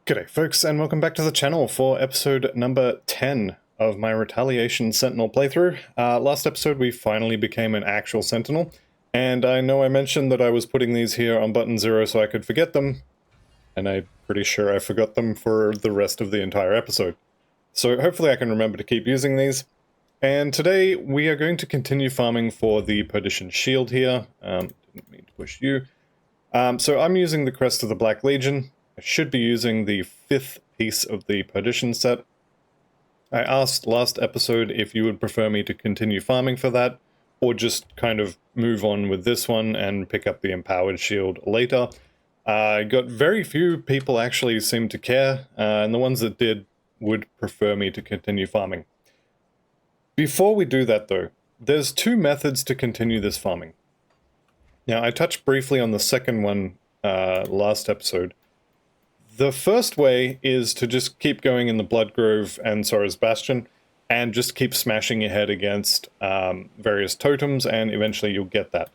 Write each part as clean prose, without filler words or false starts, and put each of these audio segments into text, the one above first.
G'day folks, and welcome back to the channel for episode number 10 of my Retaliation Sentinel playthrough. Last episode we finally became an actual Sentinel, and I know I mentioned that I was putting these here on button 0 so I could forget them, and I'm pretty sure I forgot them for the rest of the entire episode. So hopefully I can remember to keep using these. And today we are going to continue farming for the Perdition shield here. Didn't mean to push you. So I'm using the Crest of the Black Legion. I should be using the 5th piece of the Perdition set. I asked last episode if you would prefer me to continue farming for that, or just kind of move on with this one and pick up the Empowered Shield later. I got very few people actually seem to care, and the ones that did would prefer me to continue farming. Before we do that though, there's two methods to continue this farming. Now I touched briefly on the second one last episode. The first way is to just keep going in the Blood Grove and Sora's Bastion, and just keep smashing your head against various totems, and eventually you'll get that.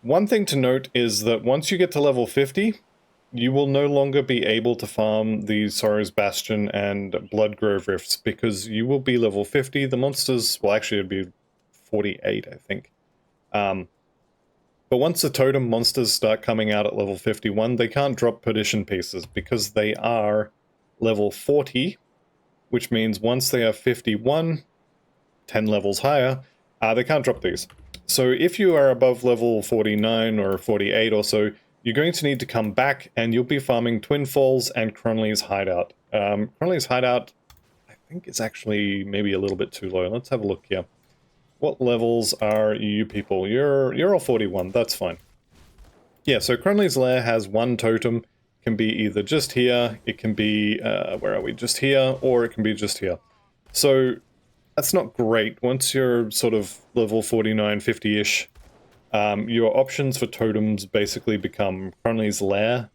One thing to note is that once you get to level 50, you will no longer be able to farm the Sora's Bastion and Blood Grove Rifts, because you will be level 50. The monsters, well actually it'd be 48, I think. But once the totem monsters start coming out at level 51, they can't drop Perdition pieces because they are level 40, which means once they are 51, 10 levels higher, they can't drop these. So if you are above level 49 or 48 or so, you're going to need to come back and you'll be farming Twin Falls and Cronley's Hideout. Cronley's Hideout, I think it's actually maybe a little bit too low. Let's have a look here. What levels are you people? You're all 41, that's fine. Yeah, so Cronley's Lair has one totem. It can be either just here, it can be, where are we, just here, or it can be just here. So, that's not great. Once you're sort of level 49, 50-ish, your options for totems basically become Cronley's Lair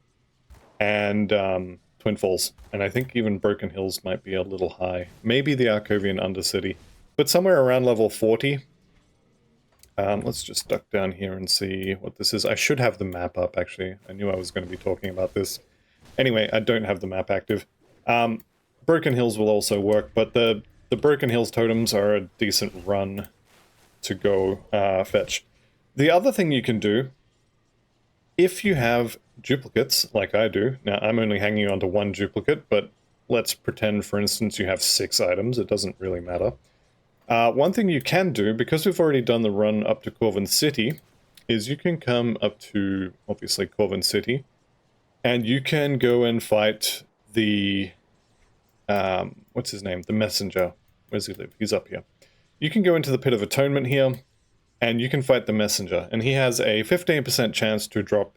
and Twin Falls. And I think even Broken Hills might be a little high. Maybe the Arcovian Undercity. But somewhere around level 40. Let's just duck down here and see what this is. I should have the map up, actually. I knew I was going to be talking about this. Anyway, I don't have the map active. Broken Hills will also work, but the Broken Hills totems are a decent run to go fetch. The other thing you can do, if you have duplicates, like I do, now I'm only hanging on to one duplicate, but let's pretend, for instance, you have 6 items. It doesn't really matter. One thing you can do, because we've already done the run up to Corvin City, is you can come up to, obviously, Corvin City, and you can go and fight the, what's his name? The Messenger. Where does he live? He's up here. You can go into the Pit of Atonement here, and you can fight the Messenger, and he has a 15% chance to drop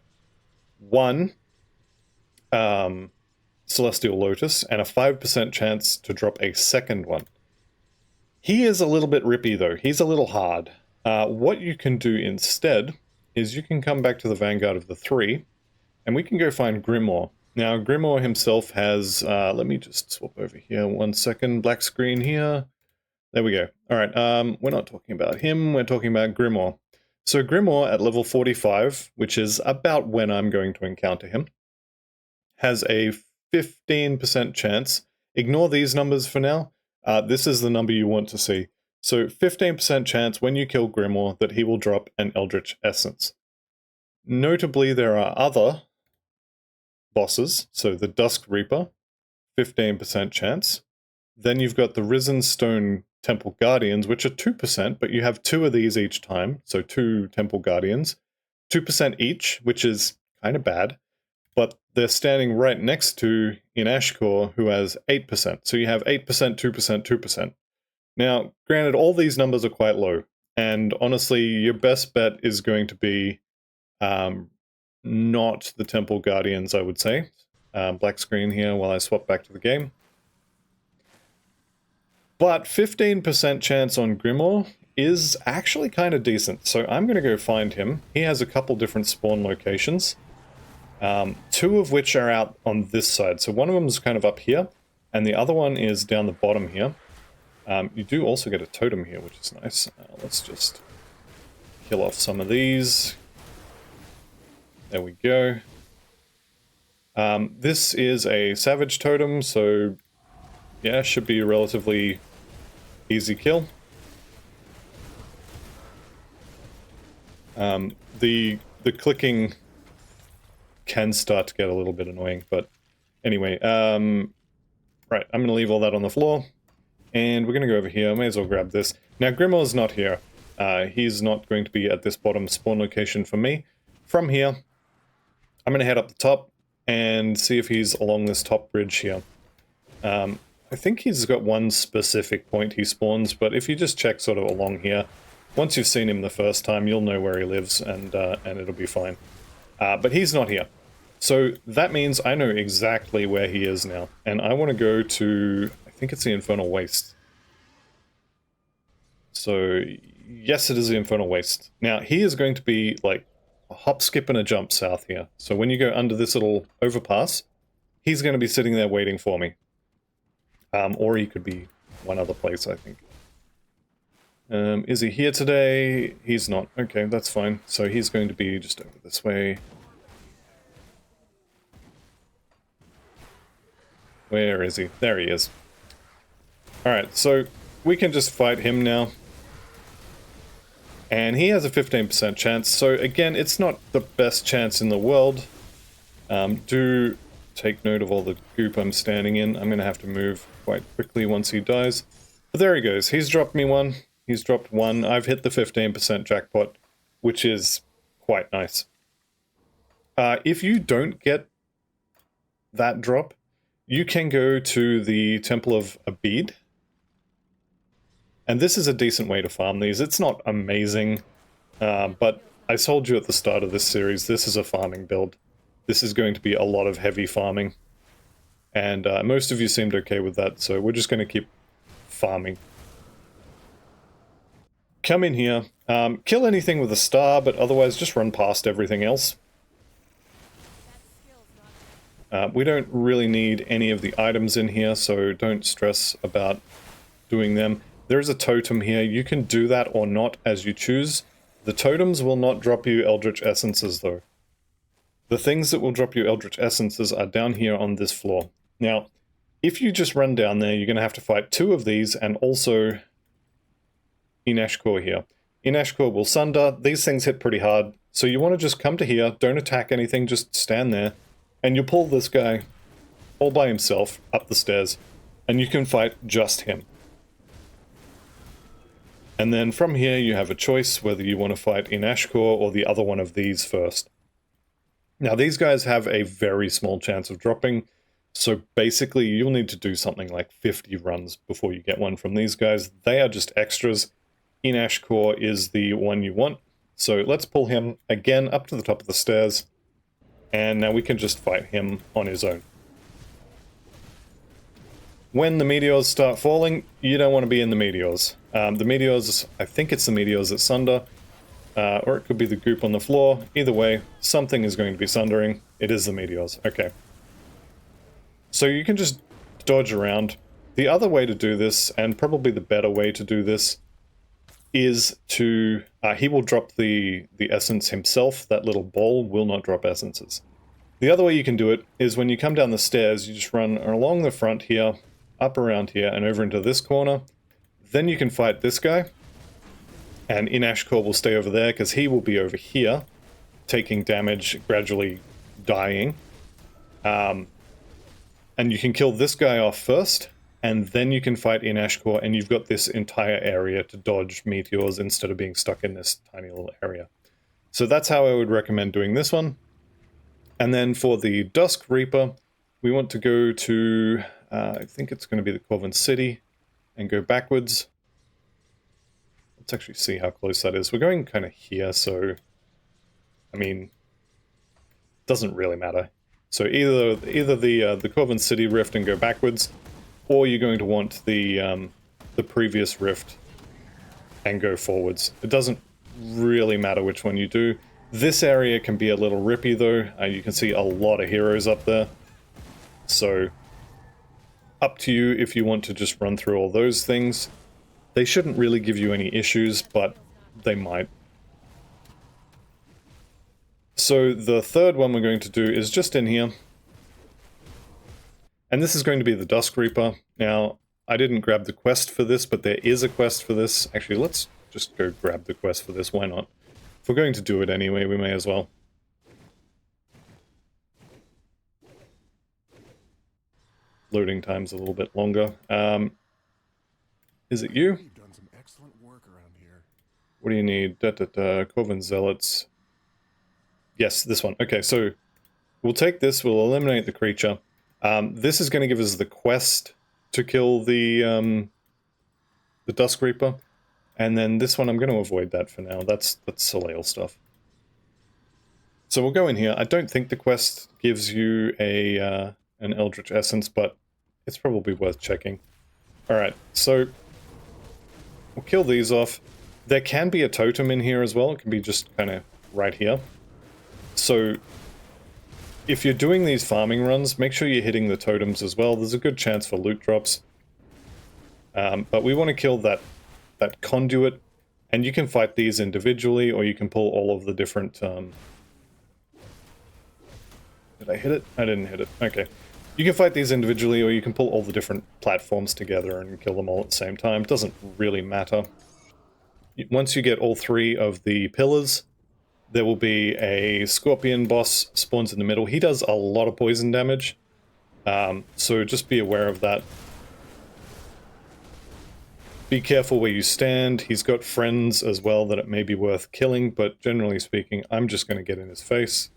one Celestial Lotus, and a 5% chance to drop a second one. He is a little bit rippy though, he's a little hard. What you can do instead is you can come back to the Vanguard of the 3, and we can go find Grimore. Now Grimore himself has, let me just swap over here 1 second, black screen here. There we go. Alright, we're not talking about him, we're talking about Grimore. So Grimore at level 45, which is about when I'm going to encounter him, has a 15% chance. Ignore these numbers for now. This is the number you want to see. So 15% chance when you kill Grimoire that he will drop an Eldricth Essence. Notably, there are other bosses. So the Dusk Reaper, 15% chance. Then you've got the Risen Stone Temple Guardians, which are 2%, but you have 2 of these each time. So 2 Temple Guardians. 2% each, which is kind of bad. But they're standing right next to in Ashcore, who has 8%. So you have 8%, 2%, 2%. Now, granted, all these numbers are quite low. And honestly, your best bet is going to be not the Temple Guardians, I would say. Black screen here while I swap back to the game. But 15% chance on Grimore is actually kind of decent. So I'm going to go find him. He has a couple different spawn locations. 2 of which are out on this side. So one of them is kind of up here, and the other one is down the bottom here. You do also get a totem here, which is nice. Let's just kill off some of these. There we go. This is a savage totem, so yeah, should be a relatively easy kill. The clicking can start to get a little bit annoying, but anyway, right, I'm going to leave all that on the floor, and we're going to go over here. I may as well grab this. Now, Grimore's not here. He's not going to be at this bottom spawn location for me. From here, I'm going to head up the top and see if he's along this top bridge here. I think he's got one specific point he spawns, but if you just check sort of along here, once you've seen him the first time, you'll know where he lives, and it'll be fine. But he's not here. So that means I know exactly where he is now. And I want to go to, I think it's the Infernal Waste. So, yes, it is the Infernal Waste. Now, he is going to be like a hop, skip, and a jump south here. So when you go under this little overpass, he's going to be sitting there waiting for me. Or he could be one other place, I think. Is he here today? He's not. Okay, that's fine. So he's going to be just over this way. Where is he? There he is. Alright, so we can just fight him now. And he has a 15% chance. So again, it's not the best chance in the world. Do take note of all the goop I'm standing in. I'm going to have to move quite quickly once he dies. But there he goes. He's dropped me one. He's dropped one. I've hit the 15% jackpot, which is quite nice. If you don't get that drop, you can go to the Temple of Abid. And this is a decent way to farm these. It's not amazing, but I told you at the start of this series, this is a farming build. This is going to be a lot of heavy farming. And most of you seemed okay with that, so we're just going to keep farming. Come in here, kill anything with a star, but otherwise just run past everything else. We don't really need any of the items in here, so don't stress about doing them. There is a totem here. You can do that or not as you choose. The totems will not drop you Eldritch Essences, though. The things that will drop you Eldritch Essences are down here on this floor. Now, if you just run down there, you're going to have to fight 2 of these, and also Inashkor here. Inashkor will sunder. These things hit pretty hard, so you want to just come to here, don't attack anything, just stand there, and you pull this guy all by himself up the stairs, and you can fight just him. And then from here you have a choice whether you want to fight Inashkor or the other one of these first. Now these guys have a very small chance of dropping, so basically you'll need to do something like 50 runs before you get one from these guys. They are just extras. Inashkor is the one you want. So let's pull him again up to the top of the stairs, and now we can just fight him on his own. When the meteors start falling, you don't want to be in the meteors. The meteors, I think it's the meteors that sunder, or it could be the goop on the floor. Either way, something is going to be sundering. It is the meteors. Okay. So you can just dodge around. The other way to do this, and probably the better way to do this, is to... he will drop the essence himself. That little ball will not drop essences. The other way you can do it is when you come down the stairs, you just run along the front here, up around here, and over into this corner. Then you can fight this guy, and Inashkor will stay over there, because he will be over here, taking damage, gradually dying. And you can kill this guy off first, and then you can fight Inashkor, and you've got this entire area to dodge meteors instead of being stuck in this tiny little area. So that's how I would recommend doing this one. And then for the Dusk Reaper, we want to go to, I think it's going to be the Corvin City, and go backwards. Let's actually see how close that is. We're going kind of here, so, I mean, doesn't really matter. So either the Corvin City rift and go backwards, or you're going to want the previous rift and go forwards. It doesn't really matter which one you do. This area can be a little rippy though. You can see a lot of heroes up there. So up to you if you want to just run through all those things. They shouldn't really give you any issues, but they might. So the third one we're going to do is just in here. And this is going to be the Dusk Reaper. Now, I didn't grab the quest for this, but there is a quest for this. Actually, let's just go grab the quest for this. Why not? If we're going to do it anyway, we may as well. Loading time's a little bit longer. Is it you? You've done some excellent work around here. What do you need? Corvin Zealots. Yes, this one. Okay, so we'll take this, we'll eliminate the creature. This is going to give us the quest to kill the Dusk Reaper. And then this one, I'm going to avoid that for now. That's Soleil stuff. So we'll go in here. I don't think the quest gives you a an Eldricth Essence, but it's probably worth checking. Alright, so we'll kill these off. There can be a totem in here as well. It can be just kind of right here. So if you're doing these farming runs, make sure you're hitting the totems as well. There's a good chance for loot drops. But we want to kill that conduit, and you can fight these individually, or you can pull all of the different... Did I hit it? I didn't hit it. Okay. You can fight these individually, or you can pull all the different platforms together and kill them all at the same time. It doesn't really matter. Once you get all three of the pillars, there will be a scorpion boss spawns in the middle. He does a lot of poison damage, so just be aware of that. Be careful where you stand. He's got friends as well that it may be worth killing, but generally speaking, I'm just going to get in his face.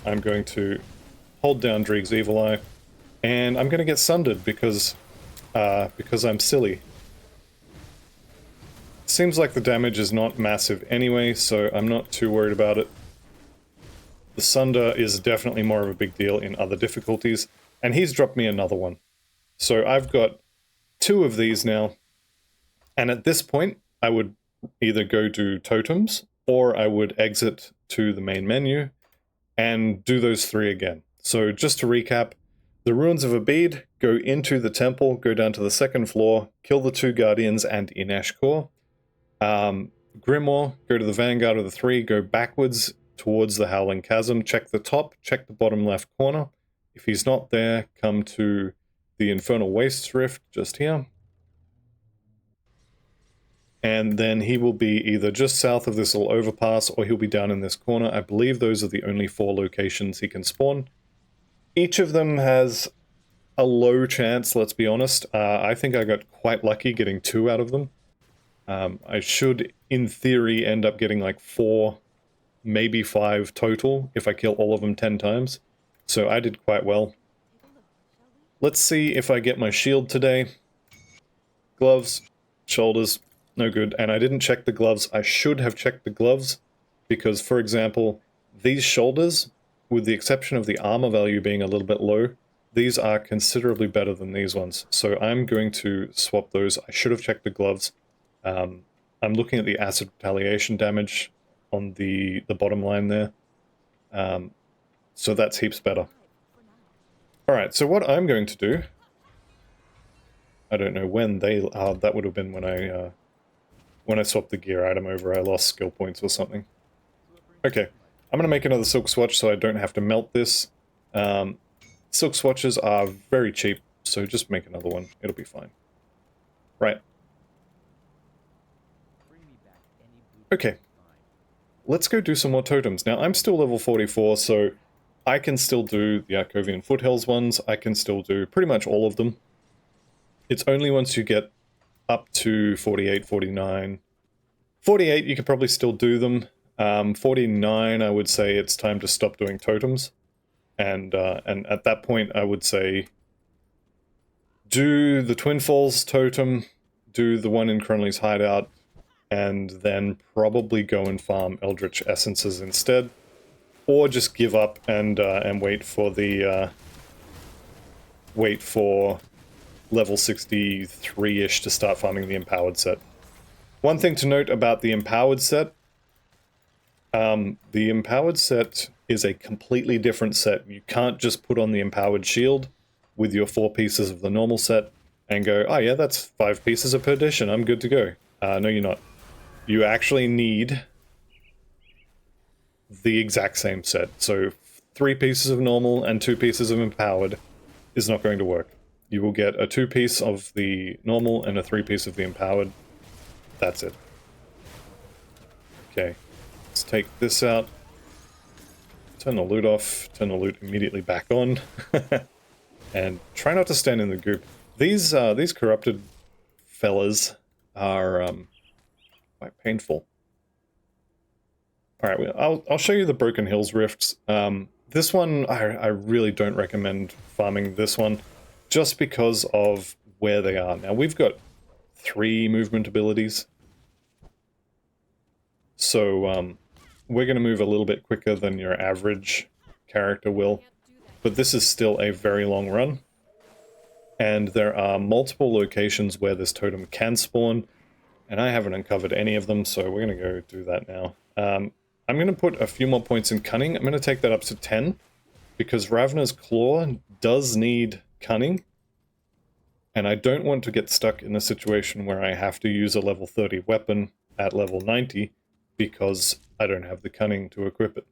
I'm going to hold down Dreeg's Evil Eye, and I'm going to get sundered because I'm silly. Seems like the damage is not massive anyway, so I'm not too worried about it. The sunder is definitely more of a big deal in other difficulties, and he's dropped me another one. So I've got 2 of these now, and at this point I would either go to totems, or I would exit to the main menu and do those 3 again. So just to recap, the Ruins of Abid, go into the temple, go down to the 2nd floor, kill the 2 guardians and Inesh Core. Grimore, go to the Vanguard of the 3, go backwards towards the Howling Chasm, check the top, check the bottom left corner. If he's not there, come to the Infernal Wastes Rift just here. And then he will be either just south of this little overpass, or he'll be down in this corner. I believe those are the only 4 locations he can spawn. Each of them has a low chance, let's be honest. I think I got quite lucky getting 2 out of them. I should, in theory, end up getting like 4, maybe 5 total if I kill all of them 10 times. So I did quite well. Let's see if I get my shield today. Gloves, shoulders, no good. And I didn't check the gloves. I should have checked the gloves because, for example, these shoulders, with the exception of the armor value being a little bit low, these are considerably better than these ones. So I'm going to swap those. I should have checked the gloves. I'm looking at the acid retaliation damage on the bottom line there. So that's heaps better. Alright, so what I'm going to do... I don't know when they... that would have been when I swapped the gear item over. I lost skill points or something. Okay, I'm going to make another silk swatch so I don't have to melt this. Silk swatches are very cheap, so just make another one. It'll be fine. Right. Okay. Let's go do some more totems. Now, I'm still level 44, so I can still do the Arcovian Foothills ones. I can still do pretty much all of them. It's only once you get up to 48, 49. 48, you could probably still do them. 49, I would say it's time to stop doing totems. And at that point, I would say do the Twin Falls totem, do the one in Cronley's Hideout, and then probably go and farm Eldricth Essences instead. Or just give up and wait for the... wait for level 63-ish to start farming the Empowered set. One thing to note about the Empowered set, the Empowered set is a completely different set. You can't just put on the Empowered Shield with your 4 pieces of the normal set and go, oh yeah, that's 5 pieces of Perdition, I'm good to go. No, you're not. You actually need the exact same set. So 3 pieces of normal and 2 pieces of Empowered is not going to work. You will get a 2-piece of the normal and a 3-piece of the empowered. That's it. Okay, let's take this out. Turn the loot off, turn the loot immediately back on. And try not to stand in the goop. These corrupted fellas are quite painful. Alright, I'll show you the Broken Hills rifts. This one, I really don't recommend farming this one, just because of where they are. Now, we've got 3 movement abilities. So, we're going to move a little bit quicker than your average character will. But this is still a very long run. And there are multiple locations where this totem can spawn. And I haven't uncovered any of them, so we're going to go do that now. I'm going to put a few more points in cunning. I'm going to take that up to 10. Because Ravna's Claw does need cunning. And I don't want to get stuck in a situation where I have to use a level 30 weapon at level 90. Because I don't have the cunning to equip it.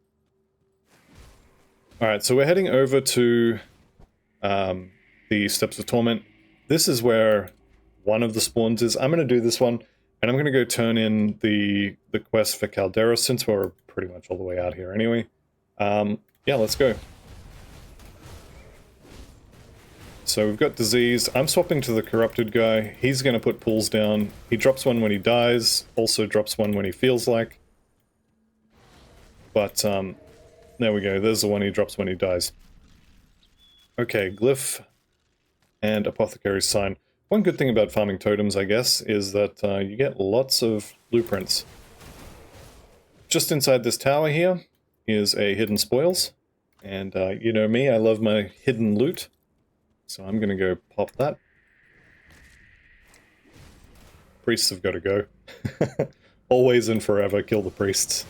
Alright, so we're heading over to the Steps of Torment. This is where one of the spawns is. I'm going to do this one, and I'm going to go turn in the quest for Calderos, since we're pretty much all the way out here anyway. Yeah, let's go. So we've got Disease. I'm swapping to the Corrupted guy. He's going to put pools down. He drops one when he dies, also drops one when he feels like. But, there we go. There's the one he drops when he dies. Okay, Glyph and Apothecary's Sign. One good thing about farming totems, I guess, is that you get lots of blueprints. Just inside this tower here is a Hidden Spoils. And you know me, I love my hidden loot. So I'm going to go pop that. Priests have got to go. Always and forever, kill the priests.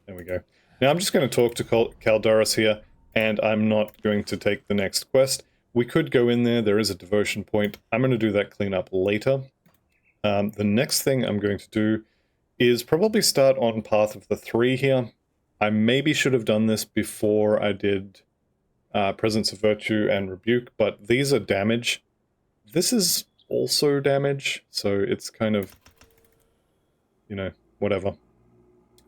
There we go. Now I'm just going to talk to Calderos here, and I'm not going to take the next quest. We could go in there, there is a devotion point. I'm going to do that cleanup later. The next thing I'm going to do is probably start on Path of the 3 here. I maybe should have done this before I did Presence of Virtue and Rebuke, but these are damage. This is also damage, so it's kind of, you know, whatever.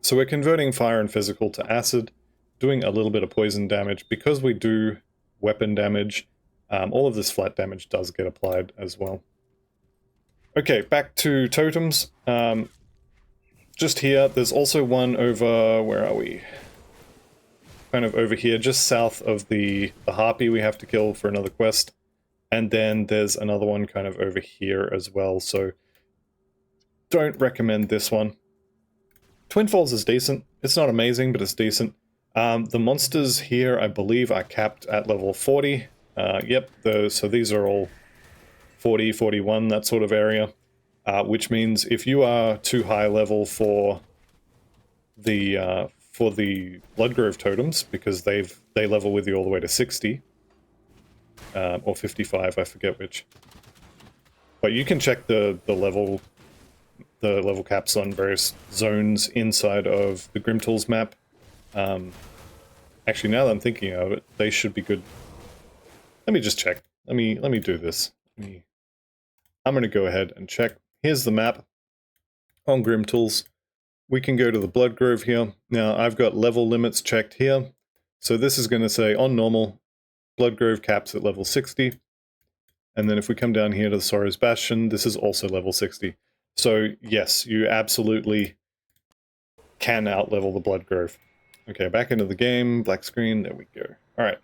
So we're converting fire and physical to acid, doing a little bit of poison damage. Because we do weapon damage, all of this flat damage does get applied as well. Okay, back to totems. Just here, there's also one over, where are we? Kind of over here, just south of the harpy we have to kill for another quest. And then there's another one kind of over here as well, so don't recommend this one. Twin Falls is decent. It's not amazing, but it's decent. The monsters here, I believe, are capped at level 40. Yep, so these are all 40, 41, that sort of area. Which means if you are too high level for the Bloodgrove totems, because they level with you all the way to 60, or 55, I forget which. But you can check the level caps on various zones inside of the Grimtools map. Actually, now that I'm thinking of it, they should be good. Let me just check. Let me do this. I'm going to go ahead and check. Here's the map on Grimtools. We can go to the Bloodgrove here. Now, I've got level limits checked here. So this is going to say, on normal, Bloodgrove caps at level 60. And then if we come down here to the Sorrow's Bastion, this is also level 60. So, yes, you absolutely can out-level the Bloodgrove. Okay, back into the game, black screen, there we go. Alright.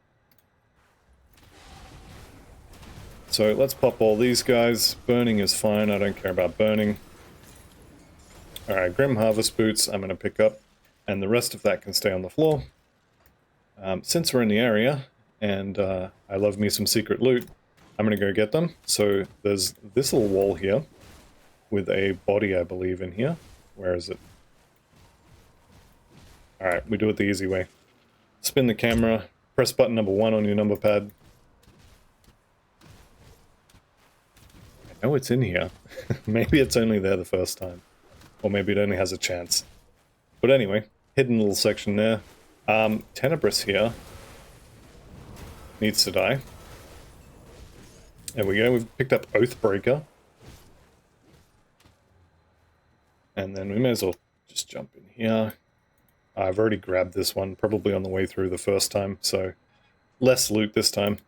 So let's pop all these guys. Burning is fine, I don't care about burning. Alright, Grim Harvest Boots I'm going to pick up, and the rest of that can stay on the floor. Since we're in the area, and I love me some secret loot, I'm going to go get them. So there's this little wall here, with a body, I believe, in here. Where is it? Alright, we do it the easy way. Spin the camera, press button number 1 on your number pad. I know it's in here. Maybe it's only there the first time. Or maybe it only has a chance. But anyway, hidden little section there. Tenebris here needs to die. There we go, we've picked up Oathbreaker. And then we may as well just jump in here. I've already grabbed this one, probably on the way through the first time, so less loot this time.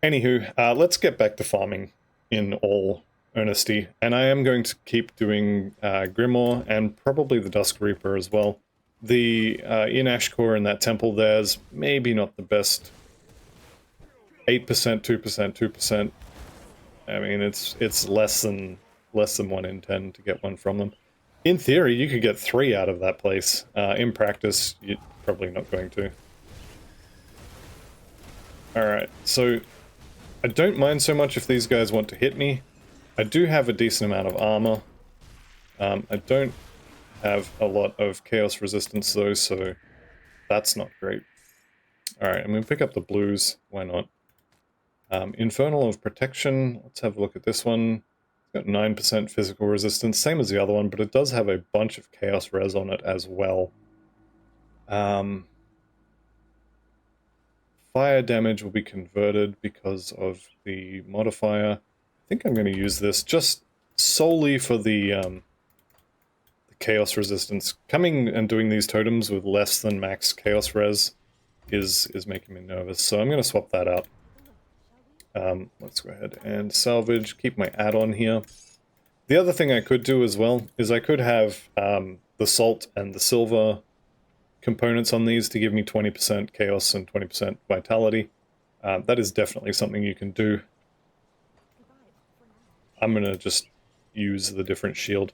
Anywho, let's get back to farming in all earnesty. And I am going to keep doing Grimore and probably the Dusk Reaper as well. The in Ashcore in that temple there's maybe not the best. 8%, 2%, 2%. I mean, it's less than 1 in 10 to get one from them. In theory, you could get 3 out of that place. In practice, you're probably not going to. Alright, so I don't mind so much if these guys want to hit me. I do have a decent amount of armor. I don't have a lot of chaos resistance though, so that's not great. Alright, I'm going to pick up the blues. Why not? Infernal of Protection. Let's have a look at this one. It's got 9% physical resistance, same as the other one, but it does have a bunch of chaos res on it as well. Fire damage will be converted because of the modifier. I think I'm going to use this just solely for the chaos resistance. Coming and doing these totems with less than max chaos res is making me nervous, so I'm going to swap that out. Let's go ahead and salvage, keep my add-on here. The other thing I could do as well is I could have the salt and the silver components on these to give me 20% chaos and 20% vitality. That is definitely something you can do. I'm going to just use the different shield.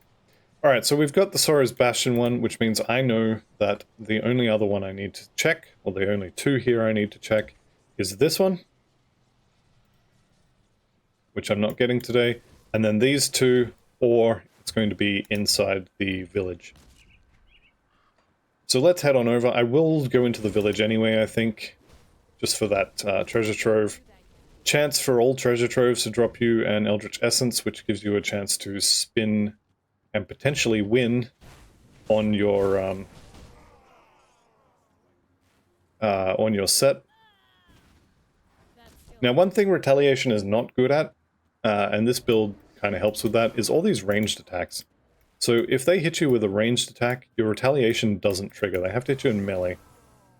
Alright, so we've got the Sorrow's Bastion one, which means I know that the only other one I need to check, or the only 2 here I need to check, is this one, which I'm not getting today, and then these 2, or it's going to be inside the village. So let's head on over. I will go into the village anyway, I think, just for that treasure trove. Chance for all treasure troves to drop you an Eldricth Essence, which gives you a chance to spin and potentially win on your set. Now, one thing Retaliation is not good at, and this build kind of helps with that, is all these ranged attacks. So if they hit you with a ranged attack, your Retaliation doesn't trigger. They have to hit you in melee.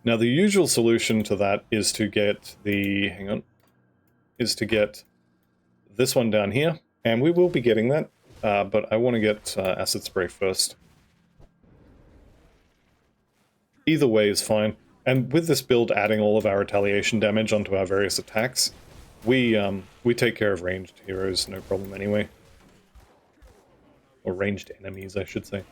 Now, the usual solution to that is to get the... hang on. Is to get this one down here, and we will be getting that, but I want to get Acid Spray first. Either way is fine, and with this build adding all of our Retaliation damage onto our various attacks, we take care of ranged heroes, no problem anyway. Or ranged enemies, I should say.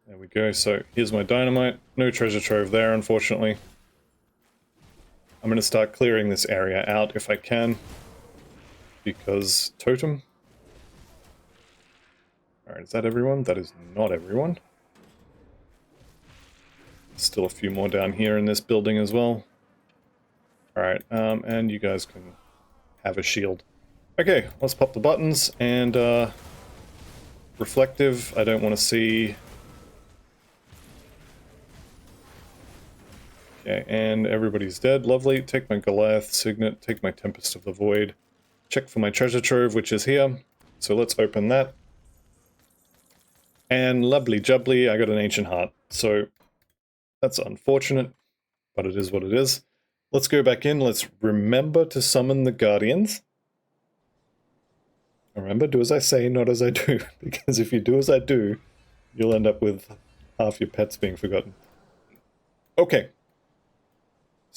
There we go, so here's my dynamite. No treasure trove there, unfortunately. I'm going to start clearing this area out if I can, because Totem. Alright, is that everyone? That is not everyone. Still a few more down here in this building as well. Alright, and you guys can have a shield. Okay, let's pop the buttons, and reflective, I don't want to see. Okay, and everybody's dead. Lovely. Take my Goliath Signet, take my Tempest of the Void. Check for my treasure trove, which is here. So let's open that. And lovely jubbly, I got an Ancient Heart. So that's unfortunate, but it is what it is. Let's go back in. Let's remember to summon the Guardians. Remember, do as I say, not as I do. Because if you do as I do, you'll end up with half your pets being forgotten. Okay.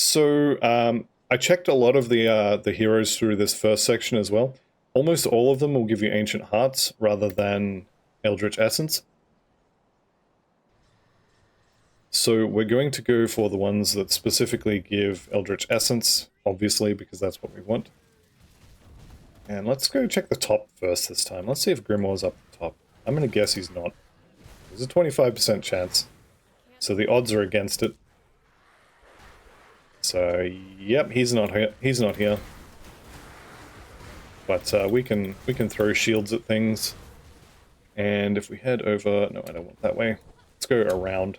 So, I checked a lot of the heroes through this first section as well. Almost all of them will give you Ancient Hearts rather than Eldricth Essence. So we're going to go for the ones that specifically give Eldricth Essence, obviously, because that's what we want. And let's go check the top first this time. Let's see if Grimore's up top. I'm going to guess he's not. There's a 25% chance. So the odds are against it. So, yep, he's not here. He's not here. But we can throw shields at things, And if we head over... No, I don't want that way. Let's go around.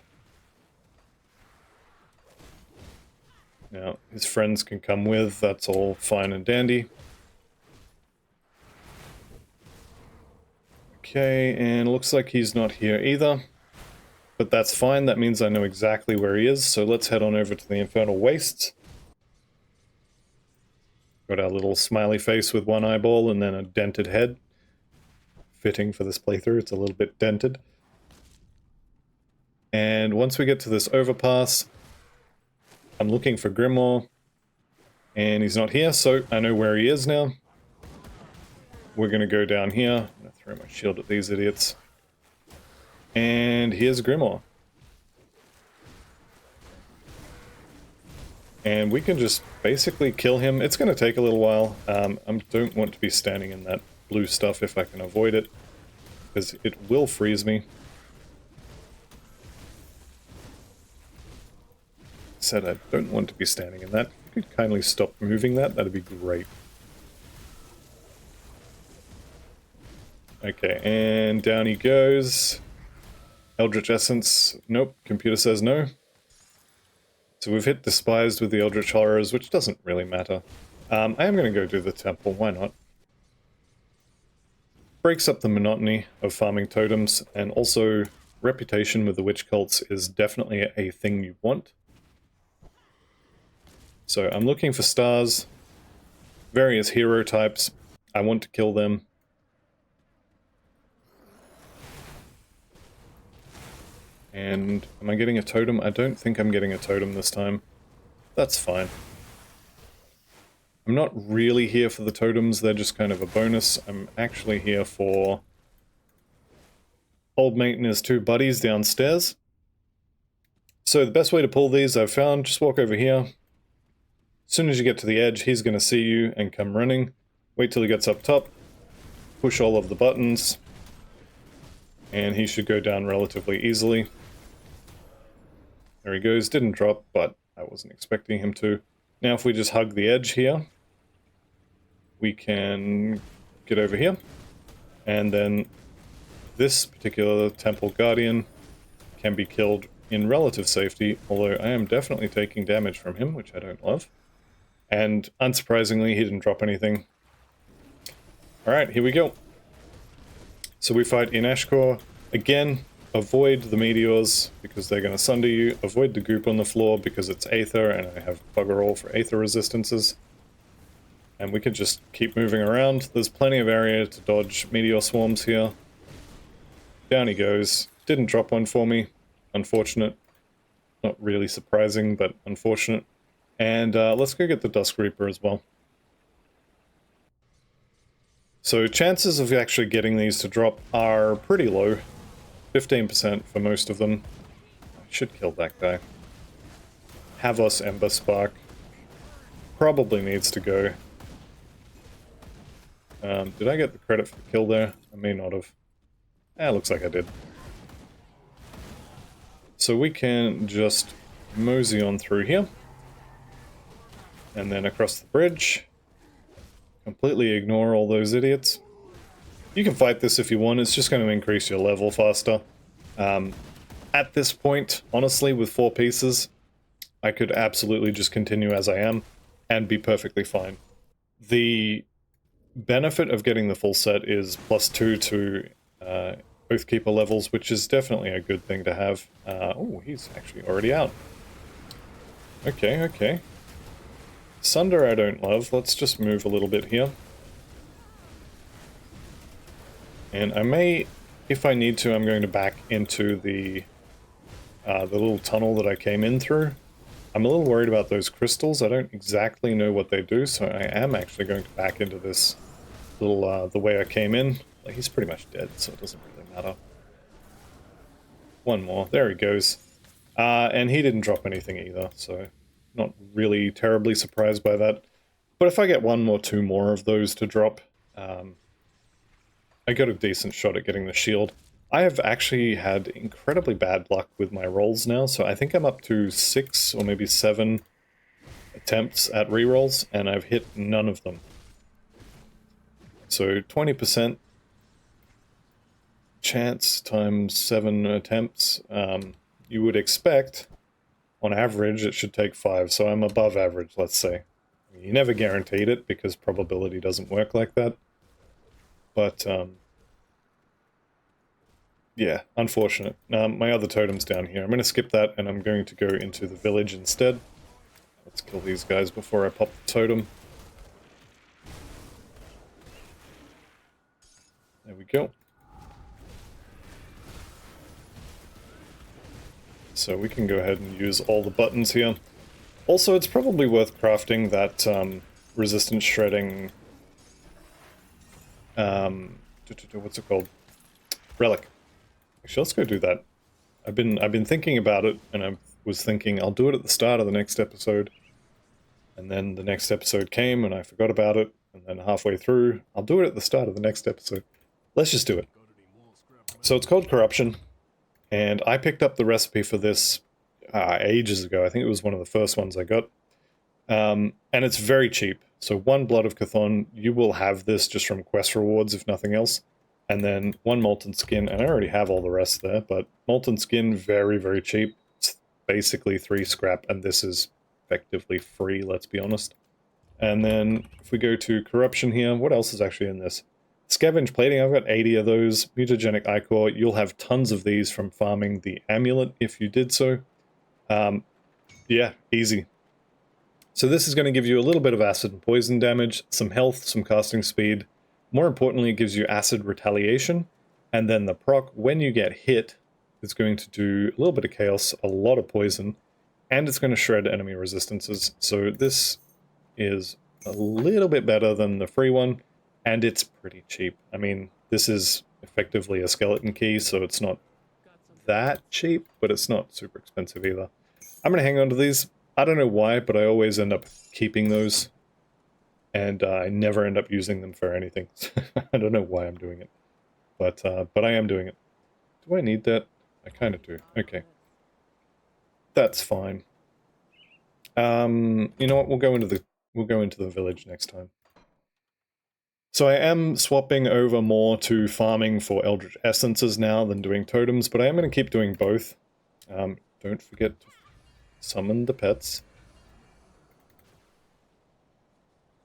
Now, his friends can come with. That's all fine and dandy. Okay, and it looks like he's not here either. But that's fine. That means I know exactly where he is. So let's head on over to the Infernal Wastes. Got our little smiley face with one eyeball and then a dented head. Fitting for this playthrough, it's a little bit dented. And once we get to this overpass, I'm looking for Grimore, and he's not here, so I know where he is now. We're going to go down here. I'm going to throw my shield at these idiots. And here's Grimore. And we can just basically kill him. It's going to take a little while. I don't want to be standing in that blue stuff if I can avoid it, because it will freeze me. Said I don't want to be standing in that. If you could kindly stop moving that, that'd be great. Okay, and down he goes. Eldricth Essence. Nope, computer says no. So we've hit Despised with the Eldritch Horrors, which doesn't really matter. I am going to go do the temple, why not? Breaks up the monotony of farming totems, and also reputation with the witch cults is definitely a thing you want. So I'm looking for stars, various hero types. I want to kill them. And am I getting a totem? I don't think I'm getting a totem this time. That's fine. I'm not really here for the totems, they're just kind of a bonus. I'm actually here for Old Mate and his two buddies downstairs. So the best way to pull these I've found, just walk over here. As soon as you get to the edge, he's going to see you and come running. Wait till he gets up top. Push all of the buttons. And he should go down relatively easily. There he goes. Didn't drop, but I wasn't expecting him to. Now if we just hug the edge here, we can get over here. And then this particular Temple Guardian can be killed in relative safety, although I am definitely taking damage from him, which I don't love. And unsurprisingly, he didn't drop anything. Alright, here we go. So we fight in Ashkor. Again, avoid the meteors because they're going to sunder you. Avoid the goop on the floor because it's Aether and I have bugger all for Aether resistances. And we can just keep moving around. There's plenty of area to dodge meteor swarms here. Down he goes. Didn't drop one for me. Unfortunate. Not really surprising, but unfortunate. And let's go get the Dusk Reaper as well. So chances of actually getting these to drop are pretty low. 15% for most of them. I should kill that guy. Havos Ember Spark. Probably needs to go. Did I get the credit for the kill there? I may not have. Looks like I did. So we can just mosey on through here. And then across the bridge. Completely ignore all those idiots. You can fight this if you want, it's just going to increase your level faster. At this point, honestly, with 4 pieces, I could absolutely just continue as I am and be perfectly fine. The benefit of getting the full set is +2 to Oathkeeper levels, which is definitely a good thing to have. Oh, he's actually already out. Okay, okay. Sunder I don't love. Let's just move a little bit here. And I may, if I need to, I'm going to back into the little tunnel that I came in through. I'm a little worried about those crystals. I don't exactly know what they do, so I am actually going to back into this little, the way I came in. He's pretty much dead, so it doesn't really matter. One more. There he goes. And he didn't drop anything either, so not really terribly surprised by that. But if I get 1 or 2 more of those to drop, I got a decent shot at getting the shield. I have actually had incredibly bad luck with my rolls now, so I think I'm up to 6 or maybe 7 attempts at rerolls, and I've hit none of them. So 20%. chance times 7 attempts. You would expect, on average, it should take 5, so I'm above average, let's say. You never guaranteed it, because probability doesn't work like that. But, yeah, unfortunate. My other totem's down here. I'm going to skip that, and I'm going to go into the village instead. Let's kill these guys before I pop the totem. There we go. So we can go ahead and use all the buttons here. Also, it's probably worth crafting that resistance shredding... what's it called? Relic. Actually, let's go do that. I've been thinking about it, and I was thinking I'll do it at the start of the next episode. And then the next episode came, and I forgot about it. And then halfway through, I'll do it at the start of the next episode. Let's just do it. So it's called Corruption. And I picked up the recipe for this ages ago. I think it was one of the first ones I got. And it's very cheap. So 1 Blood of Chthon, you will have this just from quest rewards, if nothing else. And then 1 Molten Skin, and I already have all the rest there, but Molten Skin, very, very cheap. It's basically 3 scrap, and this is effectively free, let's be honest. And then if we go to Corruption here, what else is actually in this? Scavenge Plating, I've got 80 of those. Mutagenic Ichor, you'll have tons of these from farming the amulet if you did so. Yeah, easy. So this is going to give you a little bit of acid and poison damage, some health, some casting speed. More importantly, it gives you acid retaliation. And then the proc, when you get hit, is going to do a little bit of chaos, a lot of poison, and it's going to shred enemy resistances. So this is a little bit better than the free one. And it's pretty cheap. I mean, this is effectively a skeleton key, so it's not that cheap, but it's not super expensive either. I'm going to hang on to these. I don't know why, but I always end up keeping those. And I never end up using them for anything. I don't know why I'm doing it. But I am doing it. Do I need that? I kind of do. Okay. That's fine. You know what? We'll go into the village next time. So I am swapping over more to farming for Eldricth Essences now than doing totems, but I am going to keep doing both. Don't forget to summon the pets.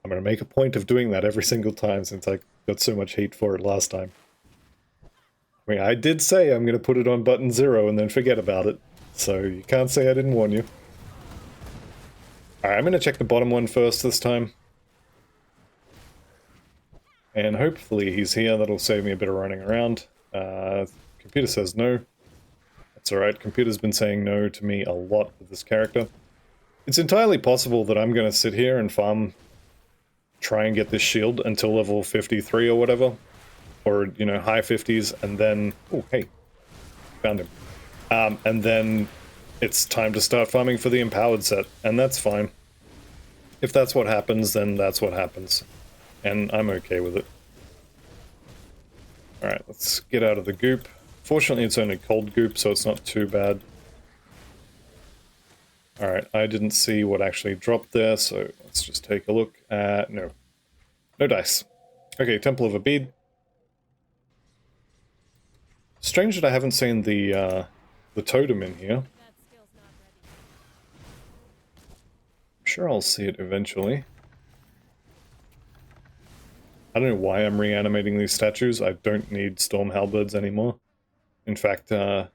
I'm going to make a point of doing that every single time since I got so much hate for it last time. I mean, I did say I'm going to put it on button 0 and then forget about it, so you can't say I didn't warn you. Alright, I'm going to check the bottom one first this time. And hopefully he's here, that'll save me a bit of running around. Computer says no. That's alright, computer's been saying no to me a lot with this character. It's entirely possible that I'm going to sit here and farm, try and get this shield until level 53 or whatever. Or, you know, high 50s, and then... Oh, hey. Found him. And then it's time to start farming for the empowered set, and that's fine. If that's what happens, then that's what happens. And I'm okay with it. Alright, let's get out of the goop. Fortunately, it's only cold goop, so it's not too bad. Alright, I didn't see what actually dropped there, so let's just take a look. No. No dice. Okay, Temple of Abid. Strange that I haven't seen the totem in here. I'm sure I'll see it eventually. I don't know why I'm reanimating these statues. I don't need Storm Halberds anymore. In fact, I've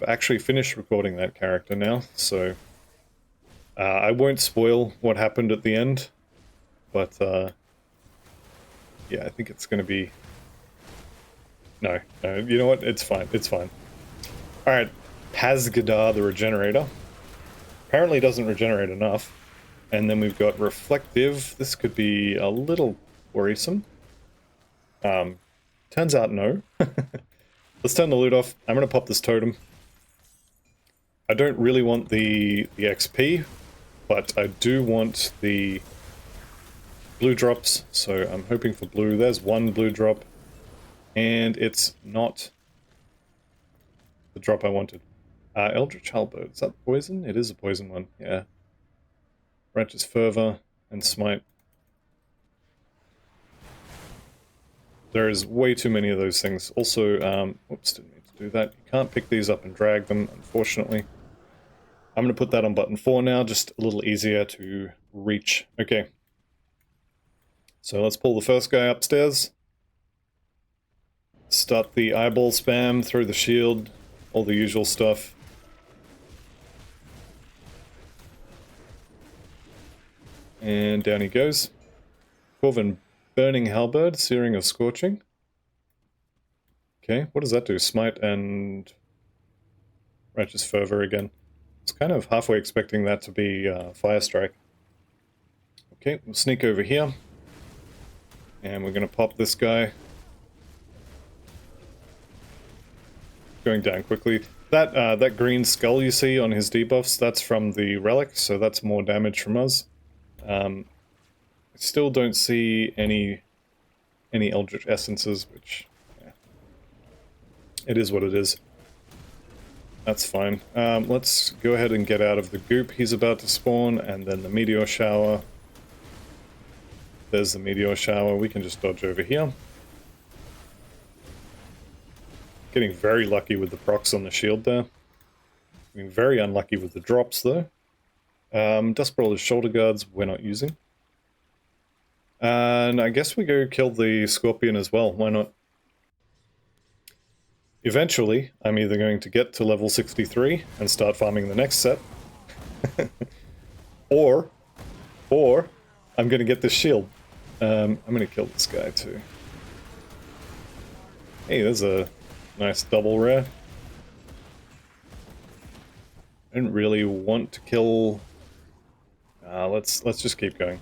actually finished recording that character now, so... I won't spoil what happened at the end, but, yeah, I think it's gonna be... No, you know what? It's fine, it's fine. Alright, Pazgadar the Regenerator. Apparently doesn't regenerate enough. And then we've got Reflective. This could be a little worrisome. Turns out no. Let's turn the loot off. I'm gonna pop this totem. I don't really want the XP, but I do want the blue drops, so I'm hoping for blue. There's one blue drop, and it's not the drop I wanted. Eldritch Halberd, is that poison? It is a poison one, yeah. Righteous Fervor and Smite. There is way too many of those things. Also, whoops, didn't mean to do that. You can't pick these up and drag them, unfortunately. I'm going to put that on button 4 now, just a little easier to reach. Okay. So let's pull the first guy upstairs. Start the eyeball spam, throw the shield, all the usual stuff. And down he goes. Corvin, Burning Halberd, Searing of Scorching. Okay, what does that do? Smite and Righteous Fervor again. I was kind of halfway expecting that to be Fire Strike. Okay, we'll sneak over here. And we're going to pop this guy. Going down quickly. That green skull you see on his debuffs, that's from the relic, so that's more damage from us. I still don't see any Eldricth Essences, which... yeah. It is what it is. That's fine. Let's go ahead and get out of the goop he's about to spawn, and then the meteor shower. There's the meteor shower. We can just dodge over here. Getting very lucky with the procs on the shield there. Being very unlucky with the drops though. Dust Brawler's shoulder guards we're not using. And I guess we go kill the Scorpion as well. Why not? Eventually, I'm either going to get to level 63 and start farming the next set, or I'm going to get this shield. I'm going to kill this guy too. Hey, there's a nice double rare. I didn't really want to kill... let's just keep going.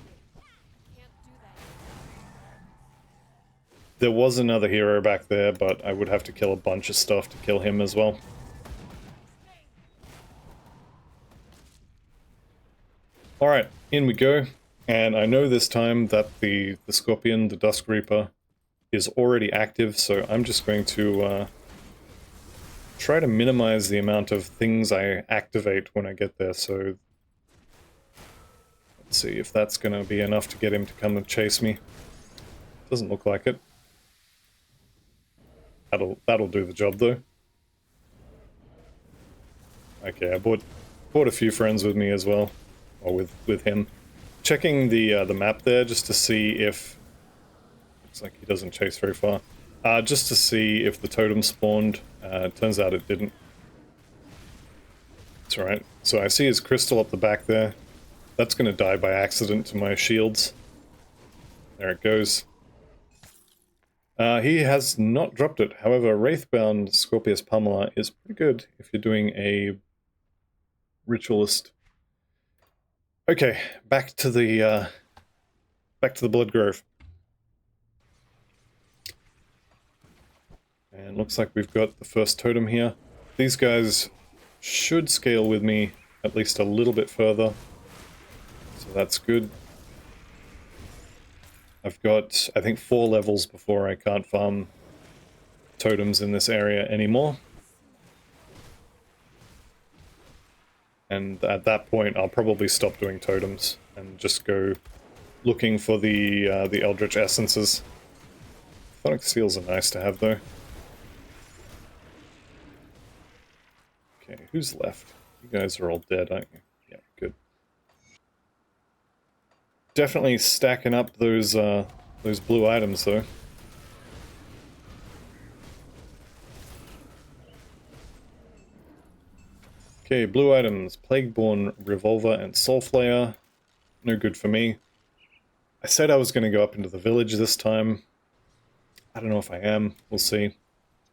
There was another hero back there, but I would have to kill a bunch of stuff to kill him as well. Alright, in we go. And I know this time that the Scorpion, the Dusk Reaper, is already active, so I'm just going to try to minimize the amount of things I activate when I get there, so... let's see if that's going to be enough to get him to come and chase me. Doesn't look like it. That'll do the job though. Okay, I brought a few friends with me as well, or with him. Checking the map there just to see if... looks like he doesn't chase very far. Just to see if the totem spawned. Turns out it didn't. It's alright. So I see his crystal up the back there. That's going to die by accident to my shields. There it goes. He has not dropped it. However, Wraithbound Scorpius Pummeler is pretty good if you're doing a ritualist. Okay, back to the Blood Grove. And looks like we've got the first totem here. These guys should scale with me at least a little bit further. So that's good. I've got, I think, 4 levels before I can't farm totems in this area anymore. And at that point, I'll probably stop doing totems and just go looking for the Eldricth Essences. Phonic Seals are nice to have, though. Okay, who's left? You guys are all dead, aren't you? Yeah, good. Definitely stacking up those blue items, though. Okay, blue items. Plagueborn Revolver and Soulflayer. No good for me. I said I was going to go up into the village this time. I don't know if I am. We'll see.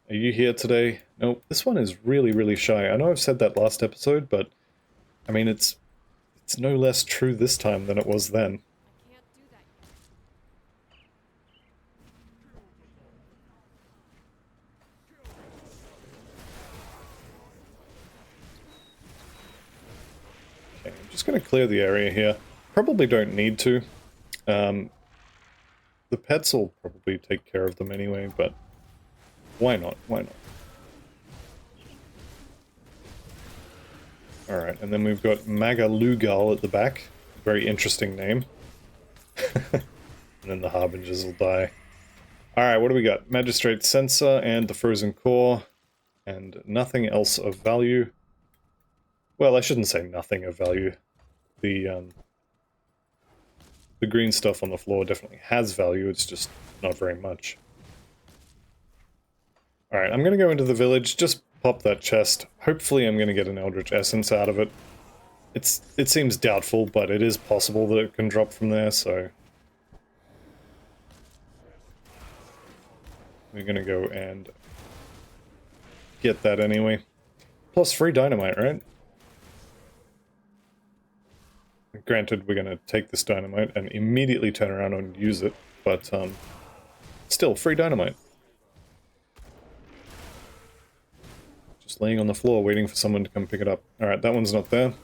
Are you here today? Nope. This one is really, really shy. I know I've said that last episode, but... I mean, it's no less true this time than it was then. Okay, I'm just going to clear the area here. Probably don't need to. The pets will probably take care of them anyway, but why not? Why not? Alright, and then we've got Magalugal at the back. Very interesting name. And then the Harbingers will die. Alright, what do we got? Magistrate Sensor and the Frozen Core, and nothing else of value. Well, I shouldn't say nothing of value. The green stuff on the floor definitely has value, it's just not very much. Alright, I'm gonna go into the village, just pop that chest. Hopefully I'm gonna get an Eldricth Essence out of it. It seems doubtful, but it is possible that it can drop from there, so... we're gonna go and get that anyway. Plus free dynamite, right? Granted, we're gonna take this dynamite and immediately turn around and use it, but still, free dynamite. Just laying on the floor waiting for someone to come pick it up. Alright, that one's not there.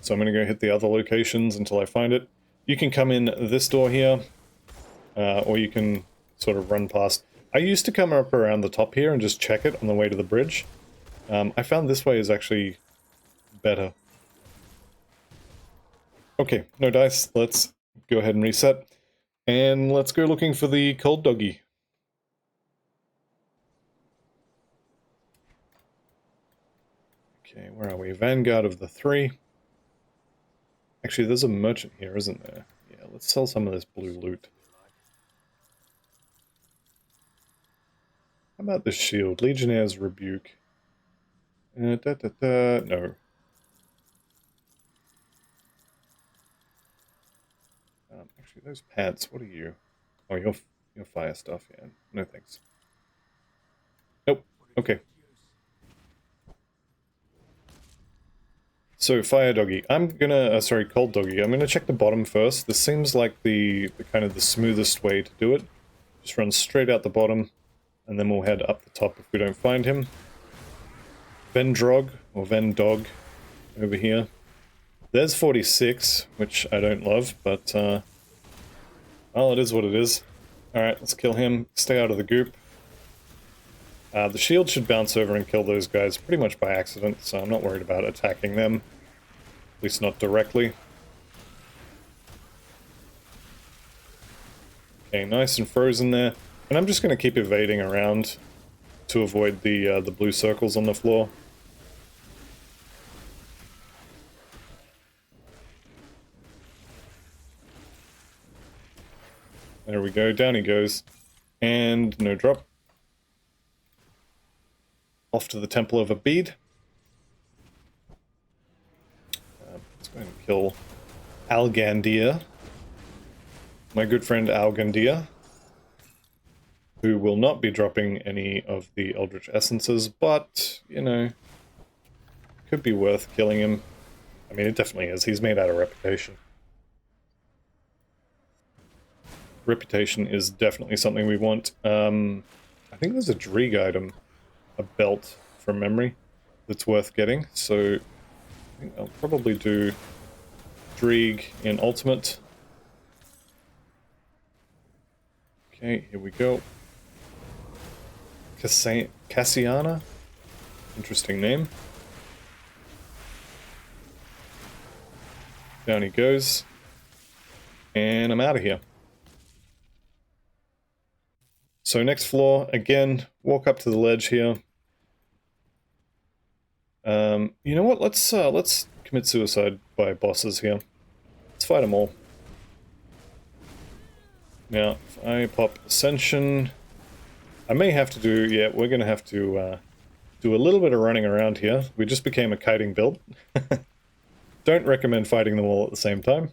So I'm gonna go hit the other locations until I find it. You can come in this door here, or you can sort of run past. I used to come up around the top here and just check it on the way to the bridge. I found this way is actually better. Okay, no dice. Let's go ahead and reset. And let's go looking for the cold doggy. Okay, where are we? Vanguard of the 3. Actually, there's a merchant here, isn't there? Yeah, let's sell some of this blue loot. How about this shield? Legionnaire's Rebuke. No. Actually, those pants, what are you? Oh, you're fire stuff, yeah. No thanks. Nope. Okay. So, fire doggy. I'm gonna, sorry, cold doggy. I'm gonna check the bottom first. This seems like the kind of the smoothest way to do it. Just run straight out the bottom, and then we'll head up the top if we don't find him. Vendrog, or Vendog, over here. There's 46, which I don't love, but, well, it is what it is. Alright, let's kill him. Stay out of the goop. The shield should bounce over and kill those guys pretty much by accident, so I'm not worried about attacking them. At least not directly. Okay, nice and frozen there. And I'm just going to keep evading around to avoid the blue circles on the floor. There we go, down he goes. And no drop. Off to the Temple of a Bead. Let's go ahead and kill Algandir. My good friend Algandir. Who will not be dropping any of the Eldritch Essences, but, you know, could be worth killing him. I mean, it definitely is. He's made out of reputation. Reputation is definitely something we want. I think there's a Dreeg item, a belt from memory, that's worth getting, so I think I'll probably do Dreeg in Ultimate. Okay, here we go. Cassiana? Interesting name. Down he goes. And I'm out of here. So next floor, again, walk up to the ledge here. You know what, let's commit suicide by bosses here. Let's fight them all. Now, if I pop Ascension, I may have to do, yeah, we're going to have to do a little bit of running around here. We just became a kiting build. Don't recommend fighting them all at the same time.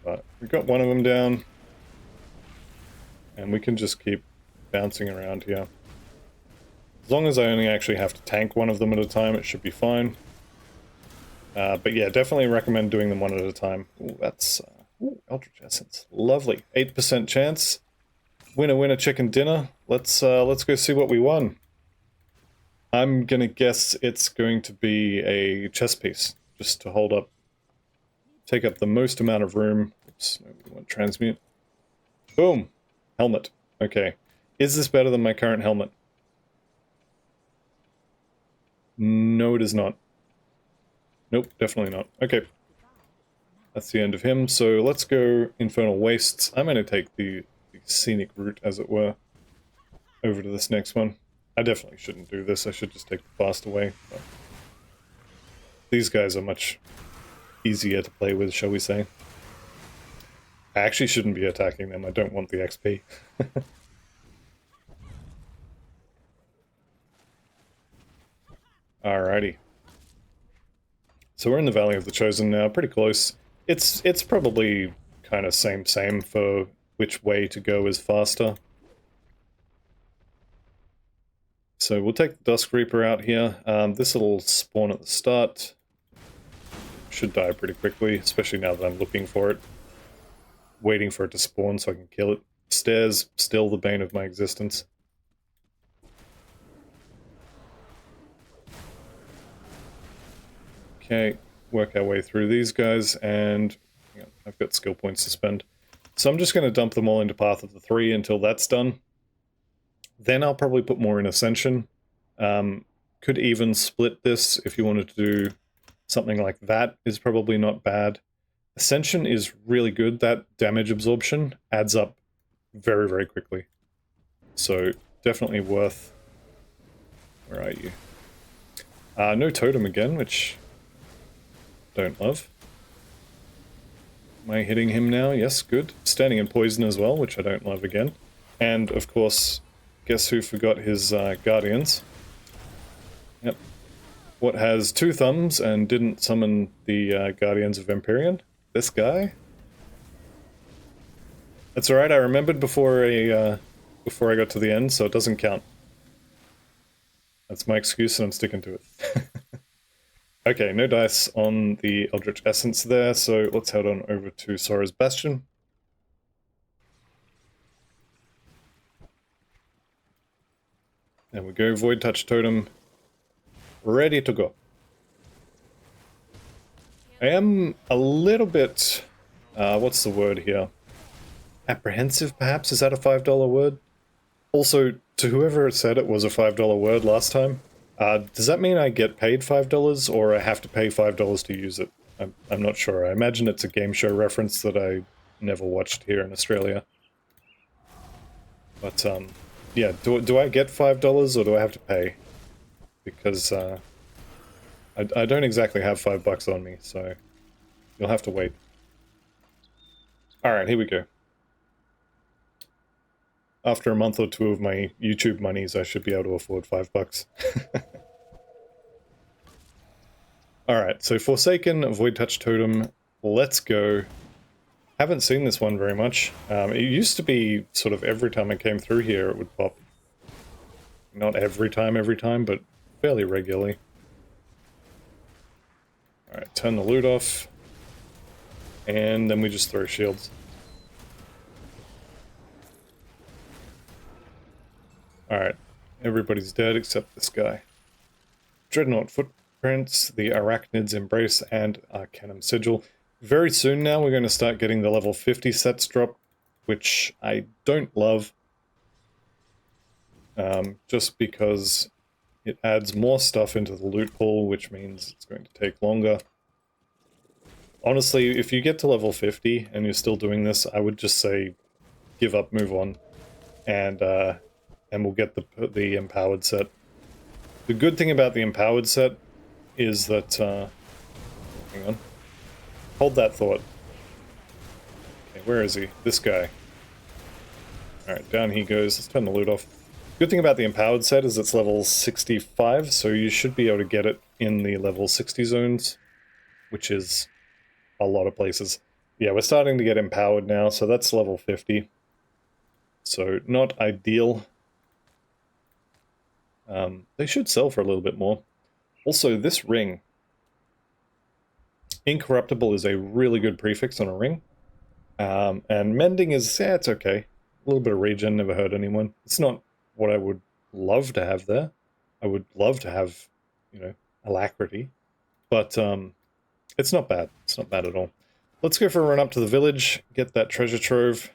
But we've got one of them down. And we can just keep bouncing around here. As long as I only actually have to tank one of them at a time, it should be fine. But yeah, definitely recommend doing them one at a time. Ooh, that's... ooh, Eldritch Essence. Lovely. 8% chance. Winner, winner, chicken dinner. Let's go see what we won. I'm gonna guess it's going to be a chest piece, just to hold up, take up the most amount of room. Oops, no, we want transmute. Boom! Helmet. Okay. Is this better than my current helmet? No, it is not. Nope, definitely not. Okay. That's the end of him. So let's go Infernal Wastes. I'm going to take the scenic route, as it were, over to this next one. I definitely shouldn't do this. I should just take the faster way. But these guys are much easier to play with, shall we say. I actually shouldn't be attacking them. I don't want the XP. Alrighty. So we're in the Valley of the Chosen now, pretty close. It's probably kind of same for which way to go is faster. So we'll take the Dusk Reaper out here. This little spawn at the start should die pretty quickly, especially now that I'm looking for it. Waiting for it to spawn so I can kill it. Stairs, still the bane of my existence. Okay, work our way through these guys, and yeah, I've got skill points to spend. So I'm just going to dump them all into Path of the Three until that's done. Then I'll probably put more in Ascension. Could even split this if you wanted to do something like that, is probably not bad. Ascension is really good. That damage absorption adds up very, very quickly. So definitely worth... Where are you? No Totem again, which... don't love. Am I hitting him now? Yes, good. Standing in poison as well, which I don't love again. And, of course, guess who forgot his guardians? Yep. What has 2 thumbs and didn't summon the Guardians of Empyrean? This guy? That's alright, I remembered before I got to the end, so it doesn't count. That's my excuse and I'm sticking to it. Okay, no dice on the Eldricth Essence there, so let's head on over to Sora's Bastion. There we go, Void Touch Totem, ready to go. I am a little bit, what's the word here? Apprehensive, perhaps? Is that a $5 word? Also, to whoever said it was a $5 word last time, does that mean I get paid $5 or I have to pay $5 to use it? I'm not sure. I imagine it's a game show reference that I never watched here in Australia. But, yeah, do I get $5 or do I have to pay? Because, I don't exactly have $5 on me, so you'll have to wait. Alright, here we go. After a month or 2 of my YouTube monies, I should be able to afford $5. Alright, so Forsaken, Void Touch Totem, let's go. Haven't seen this one very much. It used to be sort of every time I came through here it would pop. Not every time, but fairly regularly. Alright, turn the loot off. And then we just throw shields. Alright, everybody's dead except this guy. Dreadnought Footprints, the Arachnid's Embrace, and Arcanum Sigil. Very soon now we're going to start getting the level 50 sets drop, which I don't love. Just because it adds more stuff into the loot pool, which means it's going to take longer. Honestly, if you get to level 50 and you're still doing this, I would just say give up, move on, and we'll get the empowered set. The good thing about the empowered set is that hang on. Hold that thought. Okay, where is he? This guy. Alright, down he goes. Let's turn the loot off. Good thing about the empowered set is it's level 65, so you should be able to get it in the level 60 zones, which is a lot of places. Yeah, we're starting to get empowered now, so that's level 50. So, not ideal. They should sell for a little bit more. Also, this ring. Incorruptible is a really good prefix on a ring. And mending is, yeah, it's okay. A little bit of regen, never hurt anyone. It's not what I would love to have there. I would love to have, you know, alacrity. But it's not bad. It's not bad at all. Let's go for a run up to the village, get that treasure trove.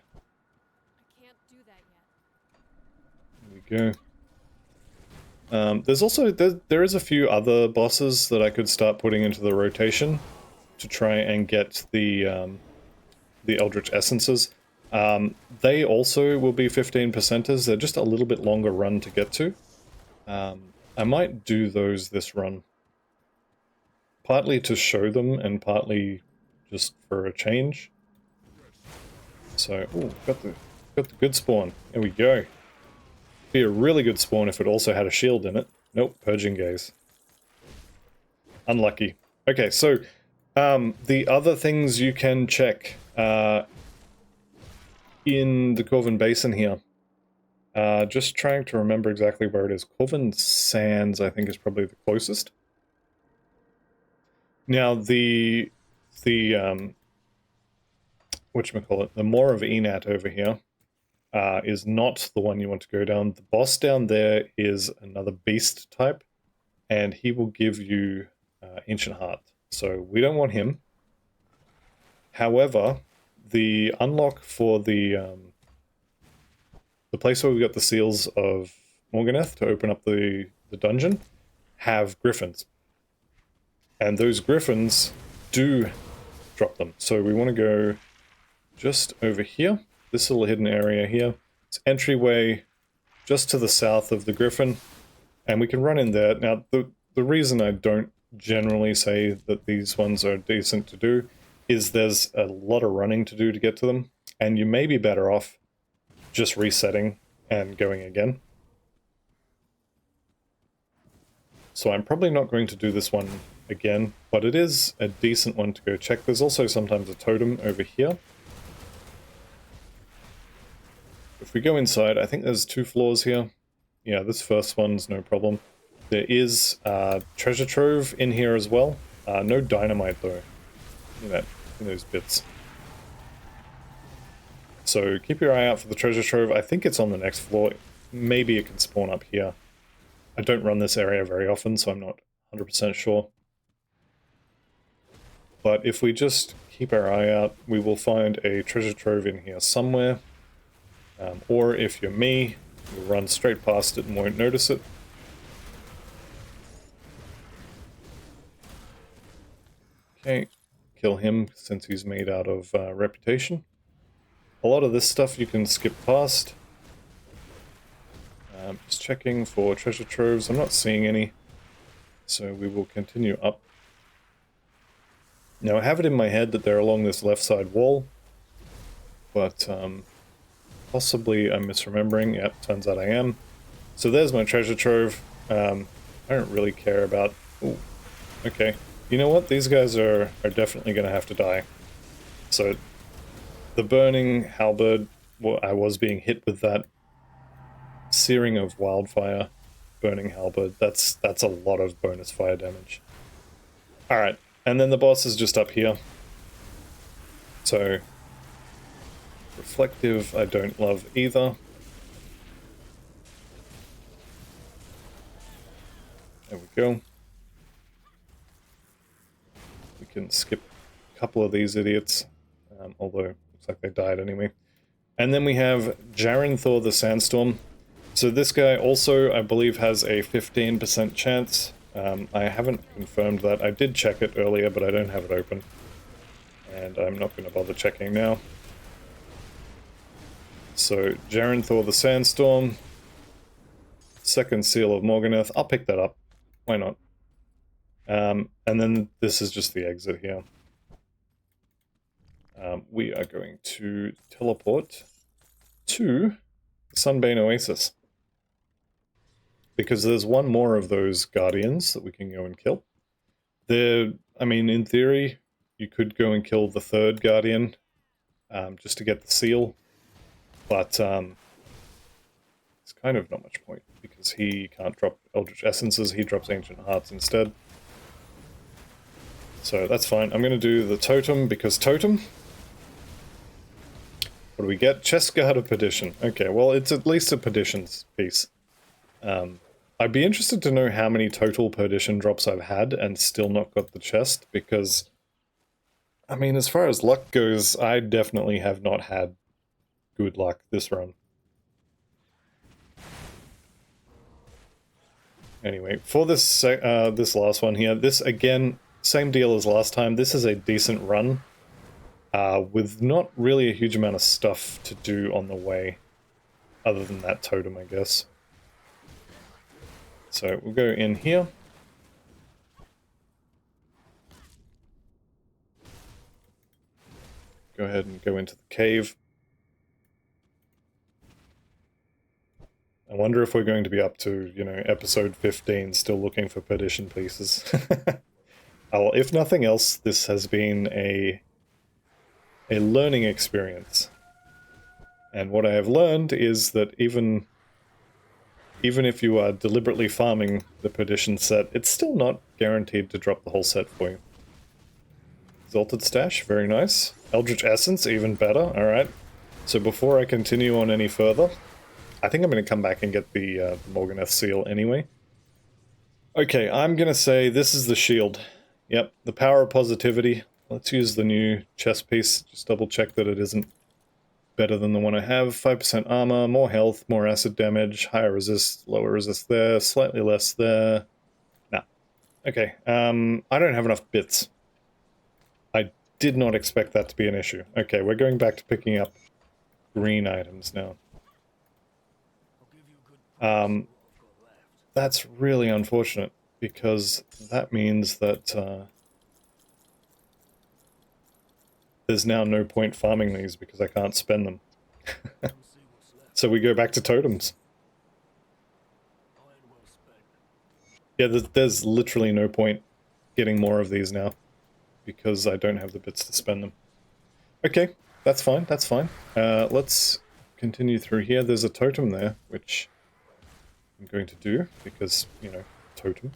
I can't do that yet. There we go. There's also, there is a few other bosses that I could start putting into the rotation to try and get the Eldricth Essences. They also will be 15%ers. They're just a little bit longer run to get to. I might do those this run. Partly to show them and partly just for a change. So, ooh, got the good spawn. There we go. Be a really good spawn if it also had a shield in it. Nope, Purging Gaze. Unlucky. Okay, so the other things you can check in the Corvin Basin here. Just trying to remember exactly where it is. Corvin Sands, I think, is probably the closest. Now, the whatchamacallit, the Maw of Enat over here is not the one you want to go down. The boss down there is another beast type, and he will give you Ancient Heart. So we don't want him. However, the unlock for the place where we got the Seals of Morganeth to open up the dungeon have griffins. And those griffins do drop them. So we want to go just over here. This little hidden area here. It's entryway just to the south of the griffin. And we can run in there. Now, the reason I don't generally say that these ones are decent to do is there's a lot of running to do to get to them. And you may be better off just resetting and going again. So I'm probably not going to do this one again, but it is a decent one to go check. There's also sometimes a totem over here. If we go inside, I think there's 2 floors here. Yeah, this first one's no problem. There is treasure trove in here as well. No dynamite though. In those bits. So keep your eye out for the treasure trove. I think it's on the next floor. Maybe it can spawn up here. I don't run this area very often, so I'm not 100% sure. But if we just keep our eye out, we will find a treasure trove in here somewhere. Or if you're me, you'll run straight past it and won't notice it. Okay, kill him since he's made out of reputation. A lot of this stuff you can skip past. Just checking for treasure troves. I'm not seeing any. So we will continue up. Now I have it in my head that they're along this left side wall. But possibly I'm misremembering. Yep, turns out I am. So there's my treasure trove. I don't really care about... Ooh, okay. You know what? These guys are definitely going to have to die. So the burning halberd, well, I was being hit with that. Searing of wildfire, burning halberd, that's a lot of bonus fire damage. Alright, and then the boss is just up here. So, reflective I don't love either. There we go. We can skip a couple of these idiots, although it looks like they died anyway. And then we have Jarenthor the Sandstorm. So this guy also, I believe, has a 15% chance. I haven't confirmed that. I did check it earlier, but I don't have it open. And I'm not going to bother checking now. So, Jarenthor the Sandstorm. Second Seal of Morganeth. I'll pick that up. Why not? And then this is just the exit here. We are going to teleport to Sunbane Oasis. Because there's one more of those guardians that we can go and kill. I mean, in theory, you could go and kill the third guardian just to get the seal. But it's kind of not much point because he can't drop Eldritch Essences, he drops Ancient Hearts instead. So that's fine. I'm going to do the Totem because Totem... What do we get? Chest Guard of Perdition. Okay, well, it's at least a Perdition's piece. I'd be interested to know how many total Perdition drops I've had and still not got the chest, because, I mean, as far as luck goes, I definitely have not had good luck this run. Anyway, for this this last one here, this, again, same deal as last time. This is a decent run, with not really a huge amount of stuff to do on the way, other than that totem, I guess. So we'll go in here. Go ahead and go into the cave. I wonder if we're going to be up to, you know, episode 15, still looking for Perdition pieces. Well, if nothing else, this has been a learning experience. And what I have learned is that even if you are deliberately farming the Perdition set, it's still not guaranteed to drop the whole set for you. Exalted Stash, very nice. Eldricth Essence, even better, alright. So before I continue on any further, I think I'm going to come back and get the Morganeth seal anyway. Okay, I'm going to say this is the shield. Yep, the power of positivity. Let's use the new chest piece. Just double check that it isn't better than the one I have. 5% armor, more health, more acid damage, higher resist, lower resist there, slightly less there. Nah. Okay, I don't have enough bits. I did not expect that to be an issue. Okay, we're going back to picking up green items now. That's really unfortunate, because that means that there's now no point farming these because I can't spend them. So we go back to totems. Yeah, there's literally no point getting more of these now, because I don't have the bits to spend them. Okay, that's fine, that's fine. Let's continue through here. There's a totem there, which I'm going to do, because, you know, totem.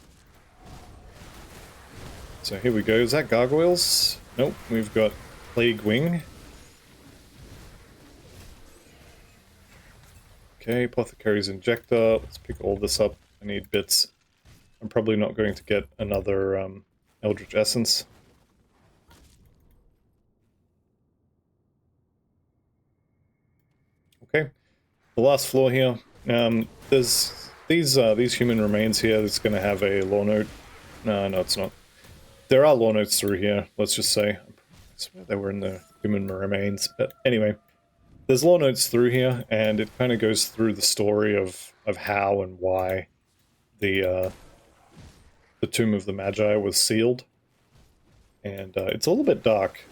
So here we go. Is that gargoyles? Nope, we've got Plague Wing. Okay, Apothecary's Injector. Let's pick all this up. I need bits. I'm probably not going to get another Eldricth Essence. Okay, the last floor here. There's these human remains here. That's going to have a lore note. No, it's not. There are lore notes through here. Let's just say. I swear they were in the human remains. But anyway, there's lore notes through here, and it kind of goes through the story of how and why the Tomb of the Magi was sealed. And it's a little bit dark.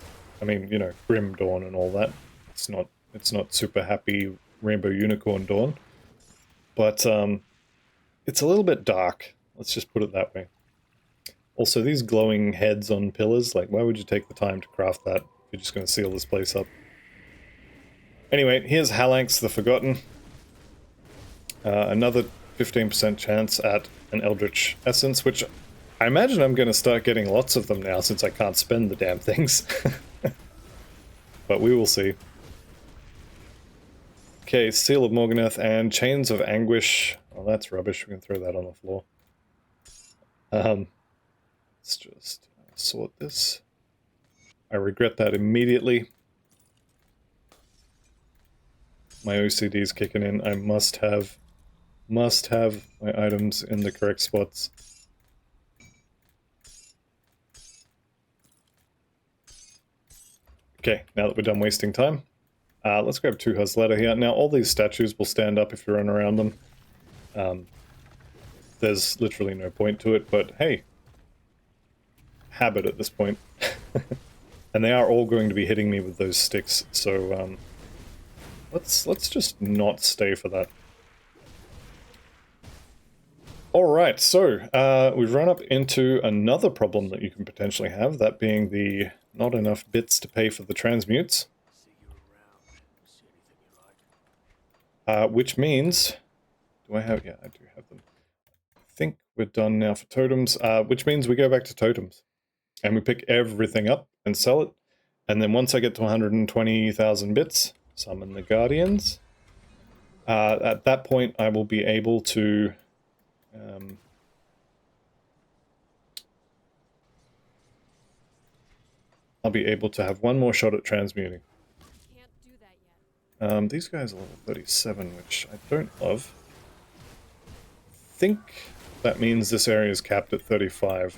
I mean, you know, Grim Dawn and all that. It's not super happy Rainbow Unicorn Dawn. But it's a little bit dark. Let's just put it that way. Also, these glowing heads on pillars, like, why would you take the time to craft that if you're just going to seal this place up? Anyway, here's Halanx the Forgotten. Another 15% chance at an Eldritch Essence, which I imagine I'm going to start getting lots of them now since I can't spend the damn things. But we will see. Okay, Seal of Morganeth and Chains of Anguish. Oh, that's rubbish. We can throw that on the floor. Let's just sort this. I regret that immediately. My OCD is kicking in. I must have my items in the correct spots. Okay, now that we're done wasting time, let's grab 2 Huzletta here. Now, all these statues will stand up if you run around them. There's literally no point to it, but hey, habit at this point. And they are all going to be hitting me with those sticks, so let's just not stay for that. Alright, so we've run up into another problem that you can potentially have, that being the not enough bits to pay for the transmutes. Which means... Do I have... Yeah, I do have them. I think we're done now for totems, which means we go back to totems. And we pick everything up and sell it. And then once I get to 120,000 bits, summon the Guardians. At that point, I will be able to... I'll be able to have one more shot at transmuting. Can't do that yet. These guys are level 37, which I don't love. I think that means this area is capped at 35.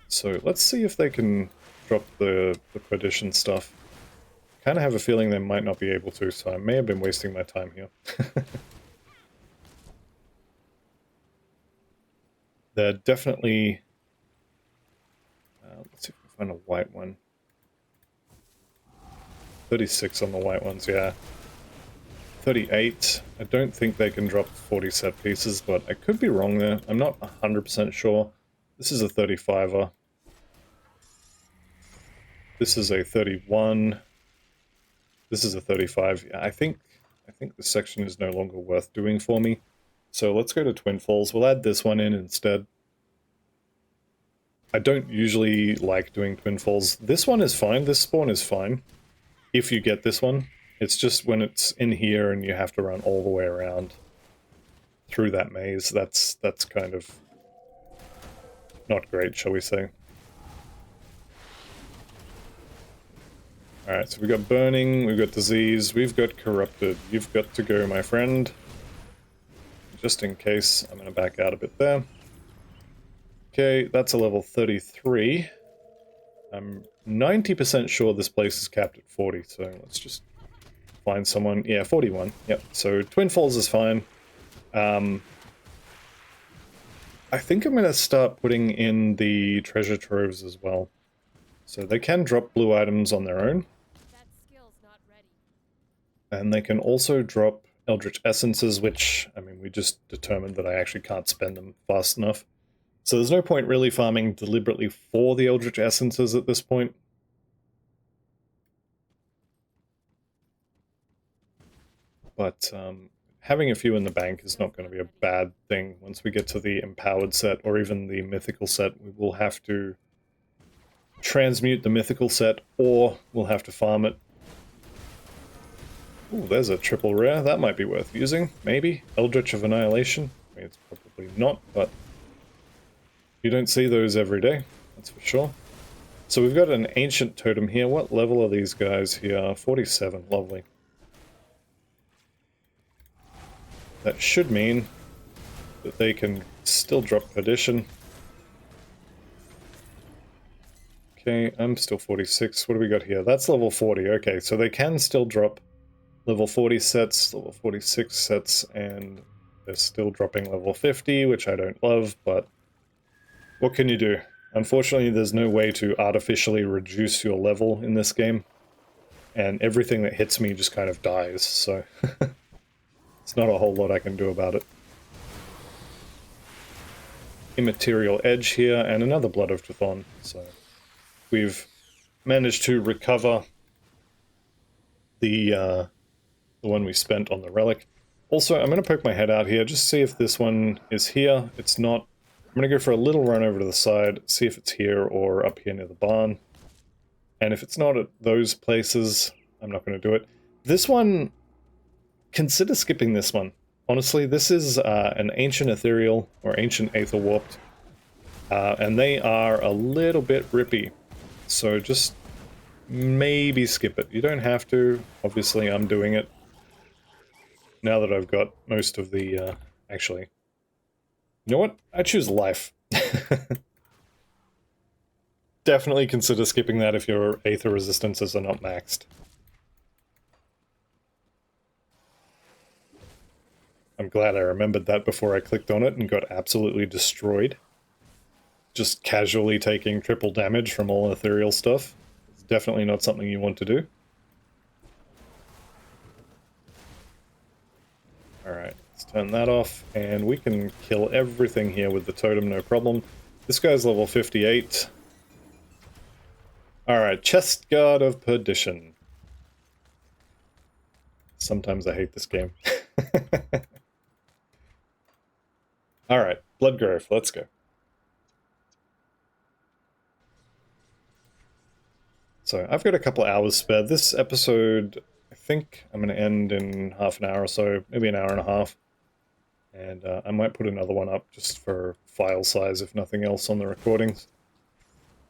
So let's see if they can drop the Perdition stuff. Kind of have a feeling they might not be able to, so I may have been wasting my time here. They're definitely... let's see if we can find a white one. 36 on the white ones, yeah. 38. I don't think they can drop 40 set pieces, but I could be wrong there. I'm not 100% sure. This is a 35er. This is a 31. This is a 35. Yeah, I think this section is no longer worth doing for me. So let's go to Twin Falls. We'll add this one in instead. I don't usually like doing Twin Falls. This one is fine. This spawn is fine. If you get this one. It's just when it's in here and you have to run all the way around through that maze. That's kind of not great, shall we say. Alright, so we've got Burning, we've got Disease, we've got Corrupted. You've got to go, my friend. Just in case, I'm going to back out a bit there. Okay, that's a level 33. I'm 90% sure this place is capped at 40, so let's just find someone. Yeah, 41. Yep, so Twin Falls is fine. I think I'm going to start putting in the treasure troves as well. So they can drop blue items on their own. That skill's not ready. And they can also drop Eldricth Essences, which, I mean, we just determined that I actually can't spend them fast enough. So there's no point really farming deliberately for the Eldritch Essences at this point. But having a few in the bank is not going to be a bad thing. Once we get to the Empowered set, or even the Mythical set, we will have to transmute the Mythical set, or we'll have to farm it. Ooh, there's a triple rare. That might be worth using, maybe. Eldritch of Annihilation. I mean, it's probably not, but you don't see those every day, that's for sure. So we've got an Ancient Totem here. What level are these guys here? 47, lovely. That should mean that they can still drop Perdition. Okay, I'm still 46. What do we got here? That's level 40. Okay, so they can still drop level 40 sets, level 46 sets, and they're still dropping level 50, which I don't love, but what can you do? Unfortunately, there's no way to artificially reduce your level in this game, and everything that hits me just kind of dies, so it's not a whole lot I can do about it. Immaterial Edge here, and another Blood of Chthon, so we've managed to recover the one we spent on the relic. Also, I'm going to poke my head out here, just see if this one is here. It's not. I'm going to go for a little run over to the side, see if it's here or up here near the barn. And if it's not at those places, I'm not going to do it. This one, consider skipping this one. Honestly, this is an Ancient Ethereal, or Ancient Aether Warped. And they are a little bit rippy. So just maybe skip it. You don't have to. Obviously, I'm doing it. Now that I've got most of the, actually, you know what? I choose life. Definitely consider skipping that if your Aether resistances are not maxed. I'm glad I remembered that before I clicked on it and got absolutely destroyed. Just casually taking triple damage from all ethereal stuff. It's definitely not something you want to do. Alright, let's turn that off, and we can kill everything here with the totem, no problem. This guy's level 58. Alright, Chest Guard of Perdition. Sometimes I hate this game. Alright, Bloodgrove, let's go. So, I've got a couple hours spare. This episode, I think I'm going to end in half an hour or so, maybe an hour and a half. And I might put another one up just for file size, if nothing else, on the recordings.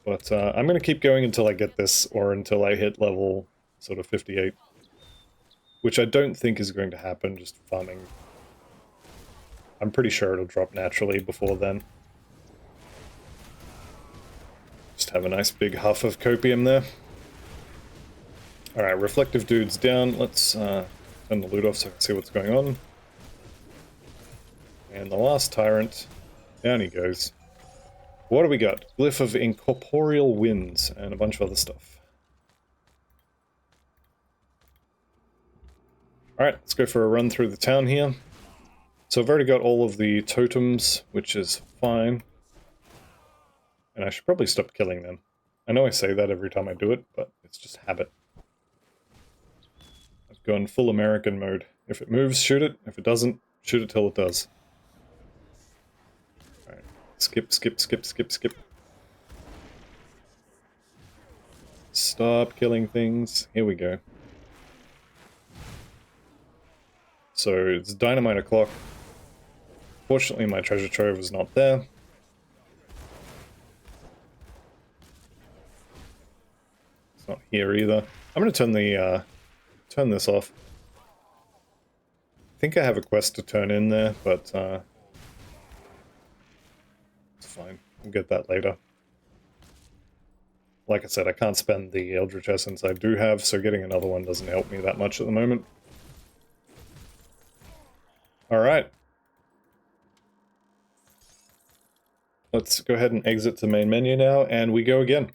But I'm going to keep going until I get this, or until I hit level sort of 58. Which I don't think is going to happen, just farming. I'm pretty sure it'll drop naturally before then. Just have a nice big huff of copium there. Alright, reflective dude's down. Let's turn the loot off so I can see what's going on. And the last tyrant, down he goes. What do we got? Glyph of Incorporeal Winds and a bunch of other stuff. Alright, let's go for a run through the town here. So I've already got all of the totems, which is fine. And I should probably stop killing them. I know I say that every time I do it, but it's just habit. I've gone full American mode. If it moves, shoot it. If it doesn't, shoot it till it does. Alright, skip, skip, skip, skip, skip. Stop killing things. Here we go. So it's dynamite o'clock. Fortunately, my treasure trove is not there. It's not here either. I'm going to turn the turn this off. I think I have a quest to turn in there, but it's fine. We'll get that later. Like I said, I can't spend the Eldricth Essence I do have, so getting another one doesn't help me that much at the moment. Alright. Let's go ahead and exit the main menu now, and we go again.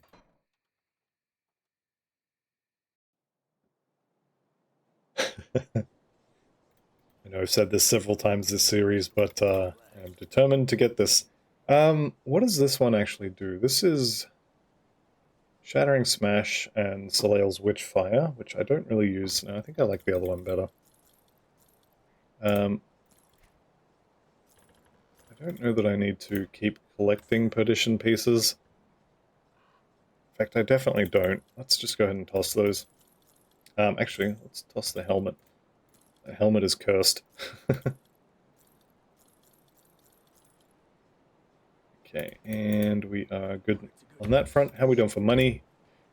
I know I've said this several times this series, but I'm determined to get this. What does this one actually do? This is Shattering Smash and Soleil's Witchfire, which I don't really use. No, I think I like the other one better. I don't know that I need to keep collecting Perdition pieces. In fact, I definitely don't. Let's just go ahead and toss those. Actually, let's toss the helmet. The helmet is cursed. Okay, and we are good on that front. How are we doing for money?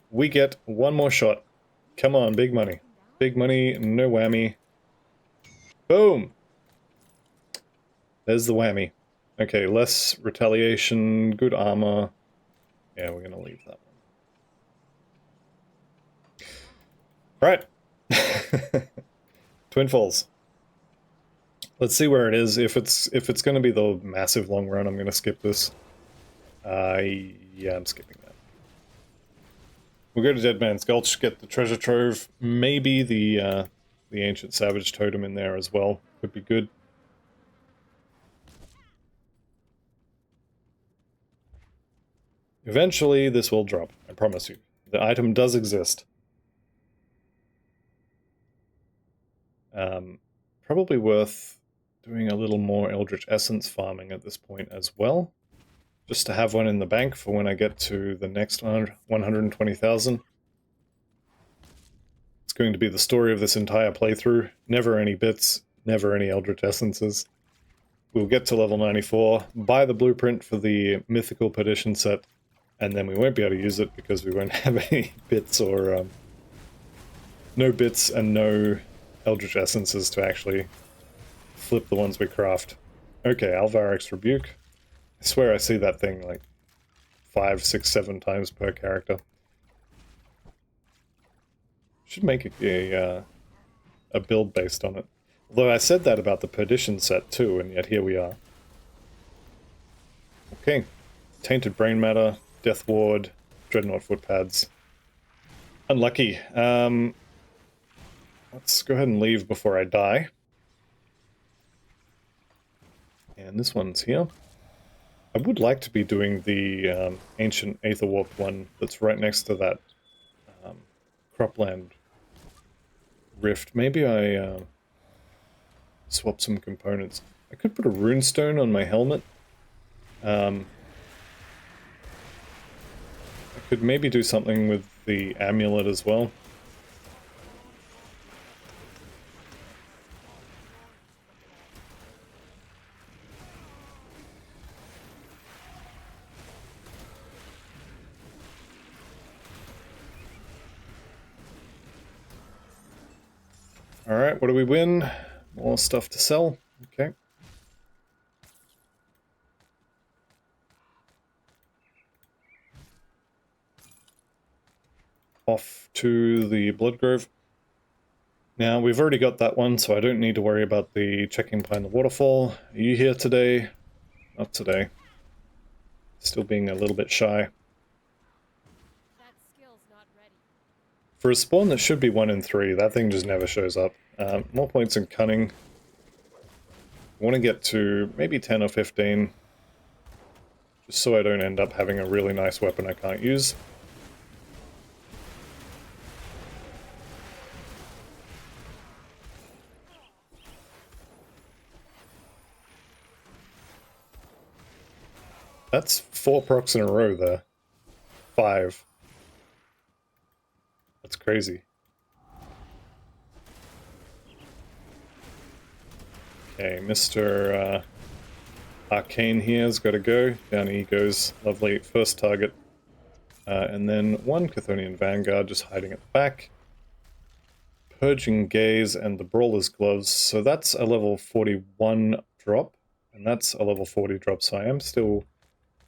We get one more shot. Come on, big money. Big money, no whammy. Boom! There's the whammy. Okay, less retaliation, good armor. Yeah, we're gonna leave that one. Right. Twin Falls. Let's see where it is. If it's gonna be the massive long run, I'm gonna skip this. Yeah, I'm skipping that. We'll go to Dead Man's Gulch, get the treasure trove, maybe the ancient savage totem in there as well. Could be good. Eventually, this will drop. I promise you. The item does exist. Probably worth doing a little more Eldricth Essence farming at this point as well. Just to have one in the bank for when I get to the next 120,000. It's going to be the story of this entire playthrough. Never any bits, never any Eldricth Essences. We'll get to level 94, buy the blueprint for the mythical Perdition set, and then we won't be able to use it because we won't have any bits or... no bits and no Eldritch Essences to actually flip the ones we craft. Okay, Alvaric's Rebuke. I swear I see that thing like 5, 6, 7 times per character. Should make a build based on it. Although I said that about the Perdition set too, and yet here we are. Okay. Tainted Brain Matter, Death Ward, Dreadnought Footpads. Unlucky. Let's go ahead and leave before I die. And this one's here. I would like to be doing the ancient Aetherwarped one that's right next to that Cropland Rift. Maybe I swap some components. I could put a runestone on my helmet. I could maybe do something with the amulet as well. Alright, what do we win? More stuff to sell. Okay. off to the Blood Grove. Now, we've already got that one, so I don't need to worry about the checking behind the waterfall. Are you here today? Not today. Still being a little bit shy. That skill's not ready. For a spawn that should be 1 in 3, that thing just never shows up. More points in cunning. I want to get to maybe 10 or 15. Just so I don't end up having a really nice weapon I can't use. That's 4 procs in a row there. 5. That's crazy. Okay, Mr. Arcane here's got to go. Down he goes. Lovely first target. And then 1 Chthonian Vanguard just hiding at the back. Purging Gaze and the Brawler's Gloves. So that's a level 41 drop. And that's a level 40 drop, so I am still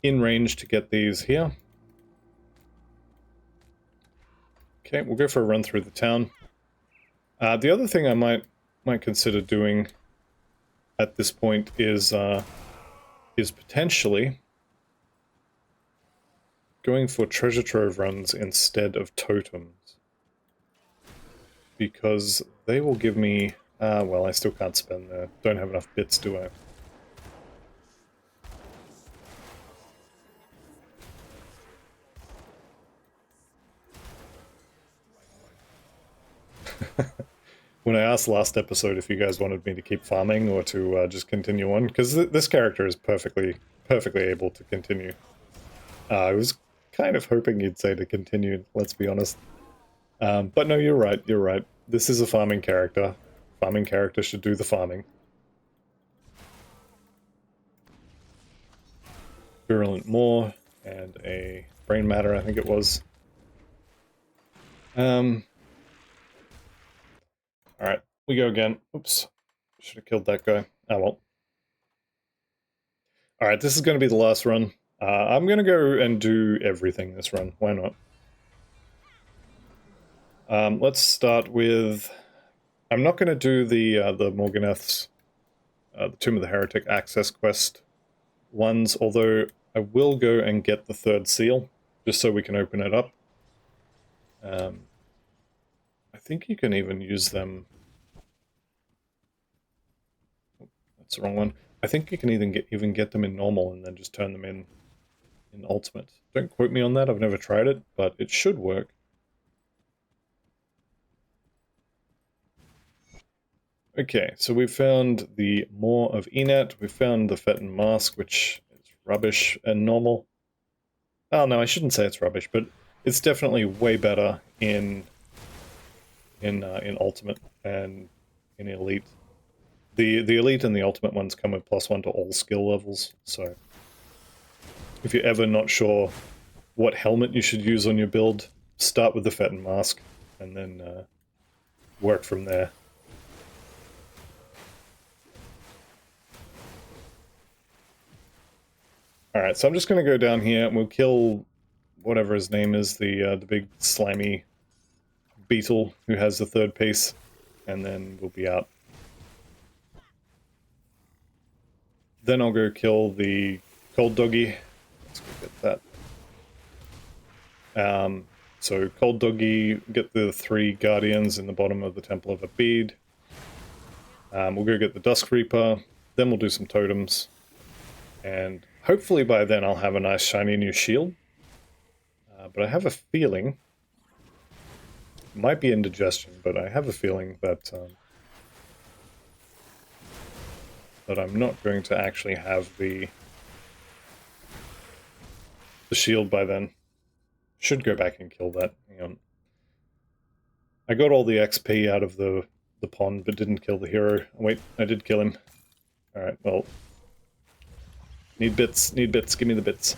in range to get these here. Okay, we'll go for a run through the town. The other thing I might consider doing at this point is potentially going for treasure trove runs instead of totems, because they will give me. Well, I still can't spend there. Don't have enough bits, do I? When I asked last episode if you guys wanted me to keep farming or to just continue on, because this character is perfectly able to continue. I was kind of hoping you'd say to continue, let's be honest. But no, you're right. This is a farming character. Farming character should do the farming. Virulent Maw and a Brain Matter, I think it was. Alright, we go again. Oops. Should have killed that guy. Oh well. Alright, this is going to be the last run. I'm going to go and do everything this run. Why not? Let's start with... I'm not going to do the Morganeth's, the Tomb of the Heretic access quest ones, although I will go and get the 3rd seal, just so we can open it up. I think you can even use them... Oh, that's the wrong one. I think you can even get them in normal and then just turn them in ultimate. Don't quote me on that, I've never tried it, but it should work. Okay, so we found the Maw of Enet, we found the Fetten Mask, which is rubbish and normal. Oh no, I shouldn't say it's rubbish, but it's definitely way better in Ultimate and in Elite. The Elite and the Ultimate ones come with +1 to all skill levels, so if you're ever not sure what helmet you should use on your build, start with the Fetten Mask, and then work from there. Alright, so I'm just going to go down here, and we'll kill whatever his name is, the big slimy beetle who has the 3rd piece, and then we'll be out. Then I'll go kill the Cold Doggy. Let's go get that. So Cold Doggy, get the 3 Guardians in the bottom of the Temple of Abid. We'll go get the Dusk Reaper, then we'll do some totems, and hopefully by then I'll have a nice shiny new shield. But I have a feeling, it might be indigestion, but I have a feeling that that I'm not going to actually have the shield by then. Should go back and kill that. Hang on. I got all the XP out of the pond, but didn't kill the hero. Wait, I did kill him. Alright, well. Need bits, give me the bits.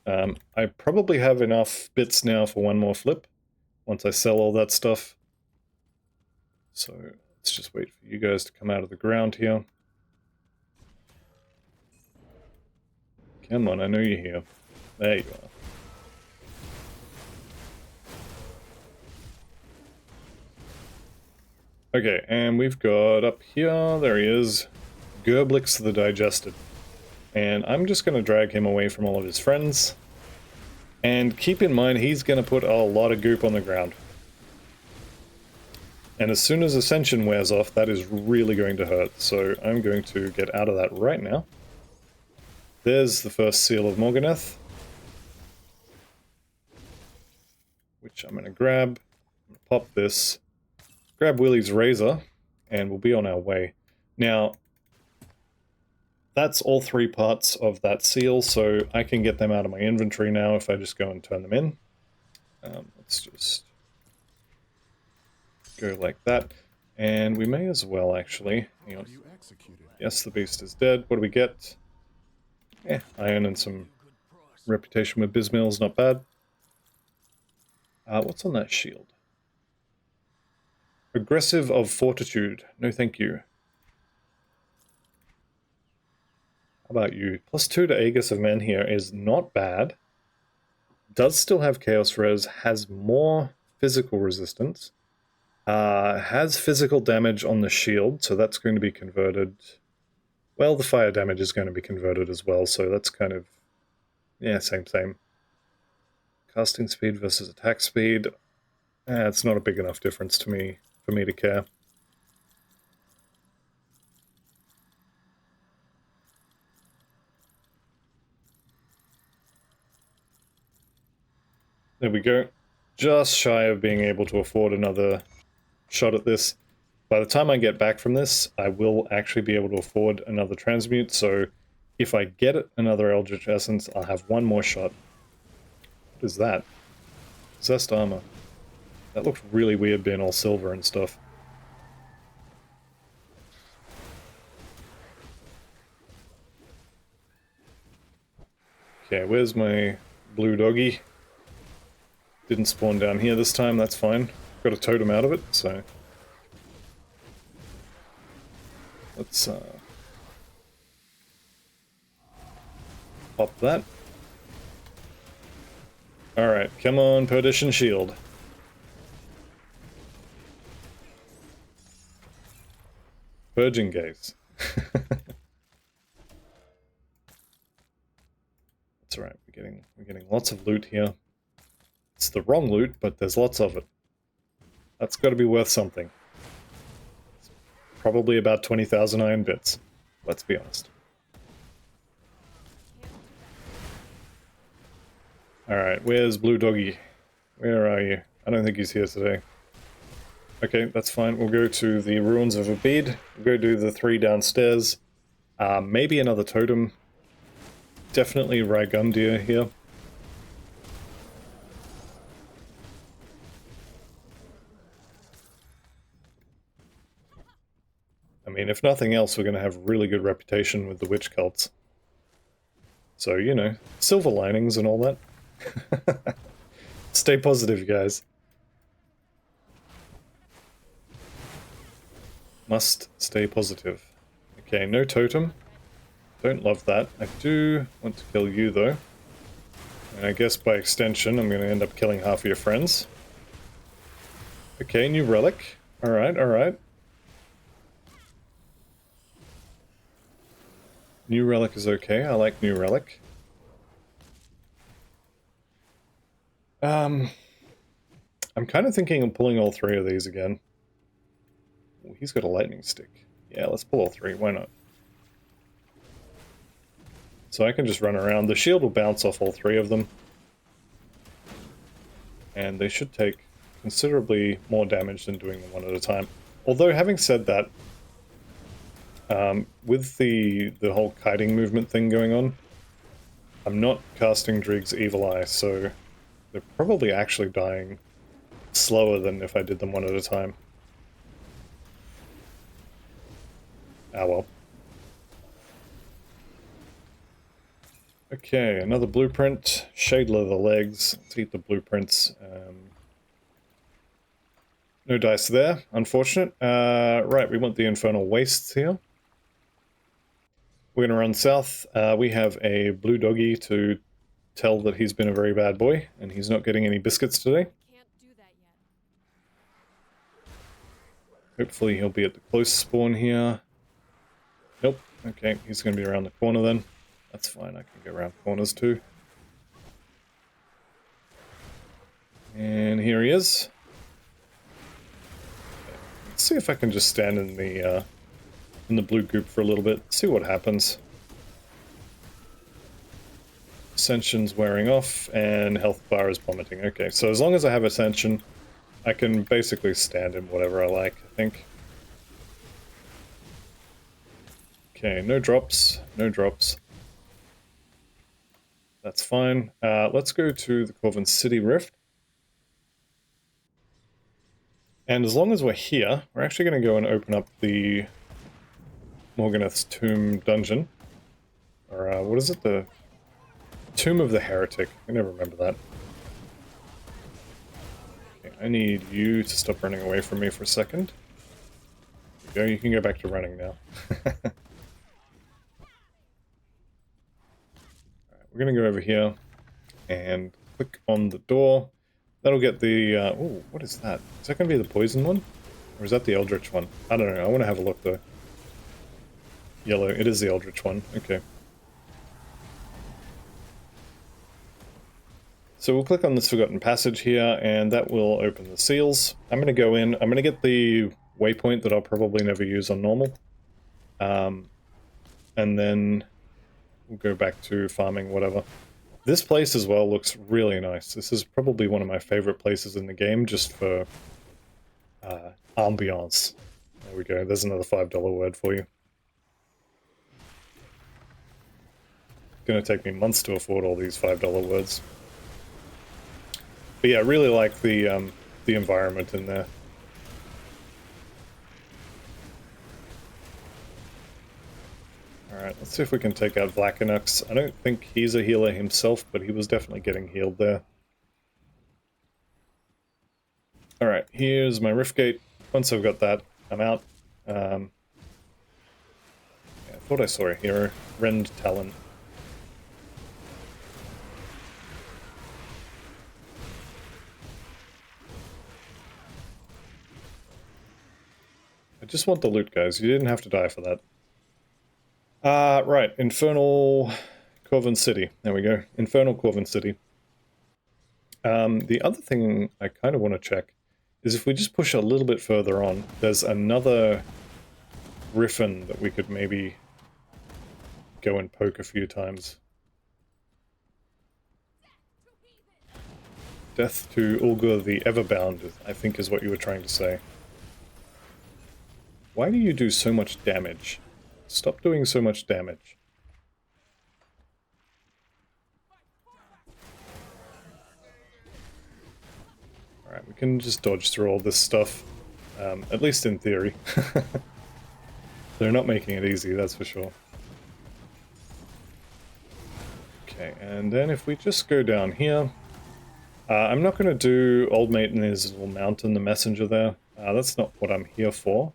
I probably have enough bits now for 1 more flip, once I sell all that stuff. So, let's just wait for you guys to come out of the ground here. Come on, I know you're here. There you are. Okay, and we've got up here, there he is, Gerblix the Digested. And I'm just going to drag him away from all of his friends. And keep in mind, he's going to put a lot of goop on the ground. And as soon as Ascension wears off, that is really going to hurt. So I'm going to get out of that right now. There's the first seal of Morganeth, which I'm going to grab. I'm gonna pop this. Grab Willie's Razor, and we'll be on our way. Now, that's all 3 parts of that seal, so I can get them out of my inventory now if I just go and turn them in. Let's just go like that. And we may as well, actually. Hang on. Yes, the beast is dead. What do we get? Iron and some reputation with Bismill's not bad. What's on that shield? Aggressive of Fortitude. No thank you. How about you? +2 to Aegis of Men here is not bad. Does still have Chaos Res, has more physical resistance. Has physical damage on the shield, so that's going to be converted. Well, the fire damage is going to be converted as well, so that's kind of... yeah, same. Casting speed versus attack speed. It's not a big enough difference to me for me to care. There we go. Just shy of being able to afford another shot at this. By the time I get back from this, I will actually be able to afford another transmute, so if I get another Eldricth Essence, I'll have one more shot. What is that? Possessed armor. That looks really weird being all silver and stuff. Okay, where's my blue doggy? Didn't spawn down here this time, that's fine. Got a totem out of it, so... let's pop that. Alright, come on, Perdition shield. Purging gaze. That's alright, we're getting lots of loot here. It's the wrong loot, but there's lots of it. That's got to be worth something. It's probably about 20,000 iron bits. Let's be honest. Alright, where's Blue Doggy? Where are you? I don't think he's here today. Okay, that's fine. We'll go to the Ruins of Abid. We'll go do the 3 downstairs. Maybe another totem. Definitely Rygundir here. I mean, if nothing else, we're going to have really good reputation with the witch cults. So, you know, silver linings and all that. Stay positive, guys. Must stay positive. Okay, no totem. Don't love that. I do want to kill you, though. And I guess by extension, I'm going to end up killing half of your friends. Okay, new relic. Alright, alright. New relic is okay. I like new relic. I'm kind of thinking of pulling all 3 of these again. Ooh, he's got a lightning stick. Yeah, let's pull all 3. Why not? So I can just run around. The shield will bounce off all 3 of them. And they should take considerably more damage than doing them one at a time. Although, having said that, with the whole kiting movement thing going on, I'm not casting Drigg's Evil Eye, so they're probably actually dying slower than if I did them one at a time. Ah well. Okay, another blueprint. Shade leather legs. Let's eat the blueprints. No dice there, unfortunate. Right, we want the Infernal Wastes here. We're going to run south. We have a blue doggy to tell that he's been a very bad boy, and he's not getting any biscuits today. Can't do that yet. Hopefully he'll be at the close spawn here. Nope. Okay, he's going to be around the corner then. That's fine, I can go around corners too. And here he is. Let's see if I can just stand in the blue goop for a little bit, see what happens. Ascension's wearing off, and health bar is plummeting. Okay, so as long as I have Ascension, I can basically stand in whatever I like, I think. Okay, no drops, no drops. That's fine. Let's go to the Corvin City Rift. And as long as we're here, we're actually going to go and open up the Morganeth's Tomb dungeon. Or, what is it? The Tomb of the Heretic. I never remember that. Okay, I need you to stop running away from me for a second. There you go, you can go back to running now. Alright, we're going to go over here and click on the door. That'll get the... oh, what is that? Is that going to be the poison one? Or is that the Eldritch one? I don't know, I want to have a look though. Yellow, it is the Eldritch one, okay. So we'll click on this Forgotten Passage here, and that will open the seals. I'm going to go in, I'm going to get the waypoint that I'll probably never use on normal. And then we'll go back to farming, whatever. This place as well looks really nice. This is probably one of my favorite places in the game, just for ambiance. There we go, there's another $5 word for you. It's going to take me months to afford all these $5 words. But yeah, I really like the environment in there. Alright, let's see if we can take out Vlacanux. I don't think he's a healer himself, but he was definitely getting healed there. Alright, here's my Riftgate. Once I've got that, I'm out. Yeah, I thought I saw a hero. Rend Talon. I just want the loot, guys. You didn't have to die for that. Right. Infernal Corvin City. There we go. Infernal Corvin City. The other thing I kind of want to check is if we just push a little bit further on, there's another griffin that we could maybe go and poke a few times. Death to Ulgur the Everbound, I think is what you were trying to say. Why do you do so much damage? Stop doing so much damage. Alright, we can just dodge through all this stuff. At least in theory. They're not making it easy, that's for sure. Okay, and then if we just go down here... I'm not going to do Old Mate and his little mountain, the messenger there. That's not what I'm here for.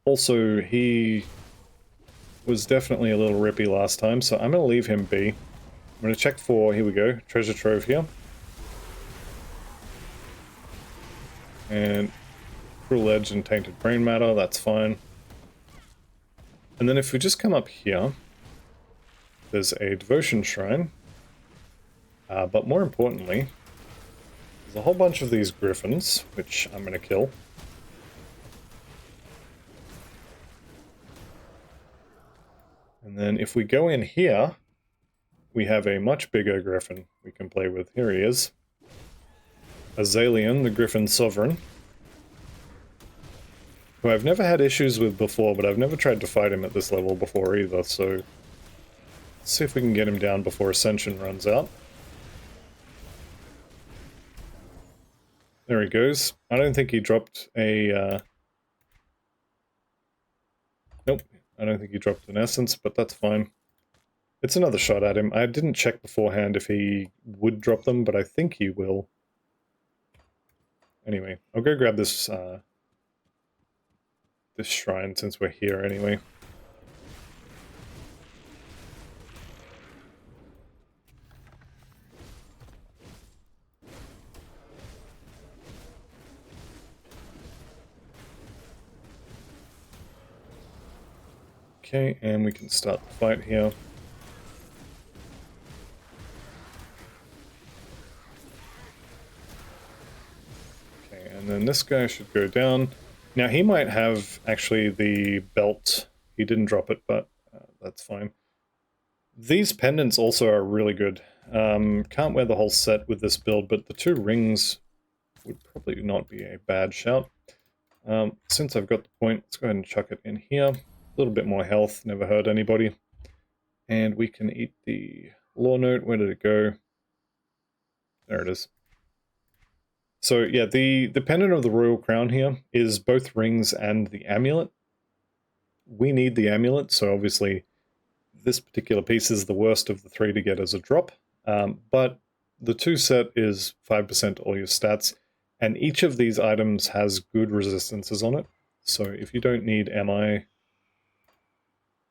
Also, he was definitely a little rippy last time, so I'm going to leave him be. I'm going to check for, here we go, treasure trove here. And Cruel Edge and Tainted Brain Matter, that's fine. And then if we just come up here, there's a Devotion Shrine. But more importantly, there's a whole bunch of these griffins, which I'm going to kill. And then if we go in here, we have a much bigger griffin we can play with. Here he is. Azalian, the Griffin Sovereign. Who I've never had issues with before, but I've never tried to fight him at this level before either, so... Let's see if we can get him down before Ascension runs out. There he goes. I don't think he dropped a... Nope. I don't think he dropped an essence, but that's fine. It's another shot at him. I didn't check beforehand if he would drop them, but I think he will. Anyway, I'll go grab this this shrine since we're here anyway. Okay, and we can start the fight here. Okay, and then this guy should go down. Now he might have actually the belt. He didn't drop it, but that's fine. These pendants also are really good. Can't wear the whole set with this build, but the 2 rings would probably not be a bad shout. Since I've got the point, let's go ahead and chuck it in here. A little bit more health, never hurt anybody. And we can eat the lore note. Where did it go? There it is. So yeah, the pendant of the royal crown here is both rings and the amulet. We need the amulet, so obviously this particular piece is the worst of the 3 to get as a drop. But the 2 set is 5% all your stats, and each of these items has good resistances on it. So if you don't need MI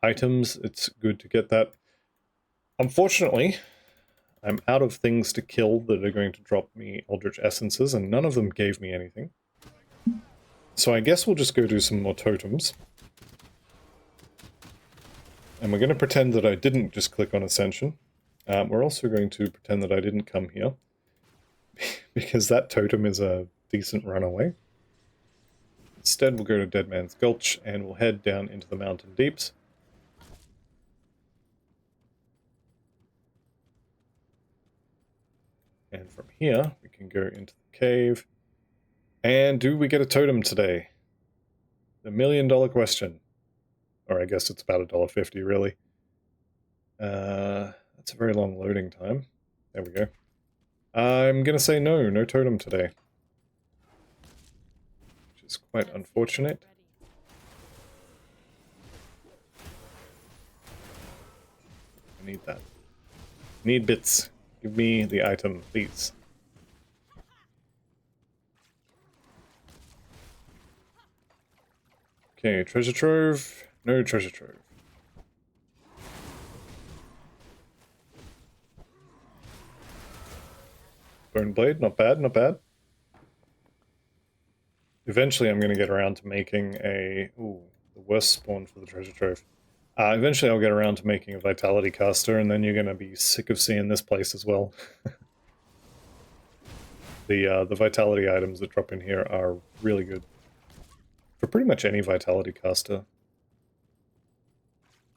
items, it's good to get that. Unfortunately, I'm out of things to kill that are going to drop me Eldricth Essences, and none of them gave me anything. So I guess we'll just go do some more totems. And we're going to pretend that I didn't just click on Ascension. We're also going to pretend that I didn't come here, because that totem is a decent runaway. Instead, we'll go to Dead Man's Gulch, and we'll head down into the mountain deeps. And from here, we can go into the cave. And do we get a totem today? The $1 million question. Or I guess it's about $1.50, really. That's a very long loading time. There we go. I'm going to say no, no totem today. Which is quite unfortunate. I need that. Need bits. Give me the item, please. Okay, treasure trove. No treasure trove. Bone blade, not bad, not bad. Eventually I'm going to get around to making a... Ooh, the worst spawn for the treasure trove. Eventually I'll get around to making a vitality caster, and then you're going to be sick of seeing this place as well. The vitality items that drop in here are really good. For pretty much any vitality caster.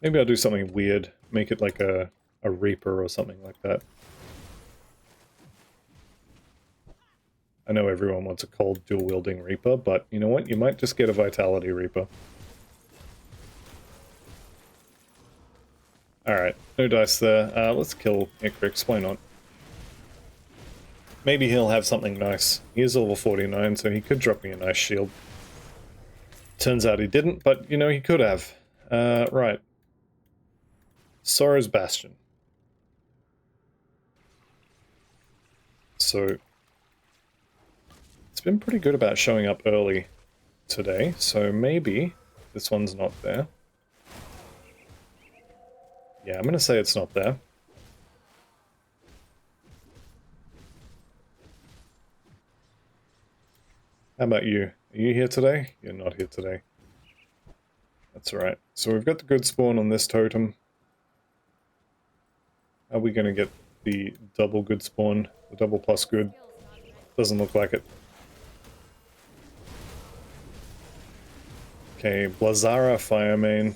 Maybe I'll do something weird. Make it like a Reaper or something like that. I know everyone wants a cold dual-wielding Reaper, but you know what? You might just get a Vitality Reaper. Alright, no dice there. Let's kill Icrix, why not? Maybe he'll have something nice. He is level 49, so he could drop me a nice shield. Turns out he didn't, but, you know, he could have. Right. Sorrow's Bastion. So... it's been pretty good about showing up early today, so maybe this one's not there. Yeah, I'm going to say it's not there. How about you? Are you here today? You're not here today. That's alright. So we've got the good spawn on this totem. Are we going to get the double good spawn? The double plus good? Doesn't look like it. Okay, Blazara Fire Main.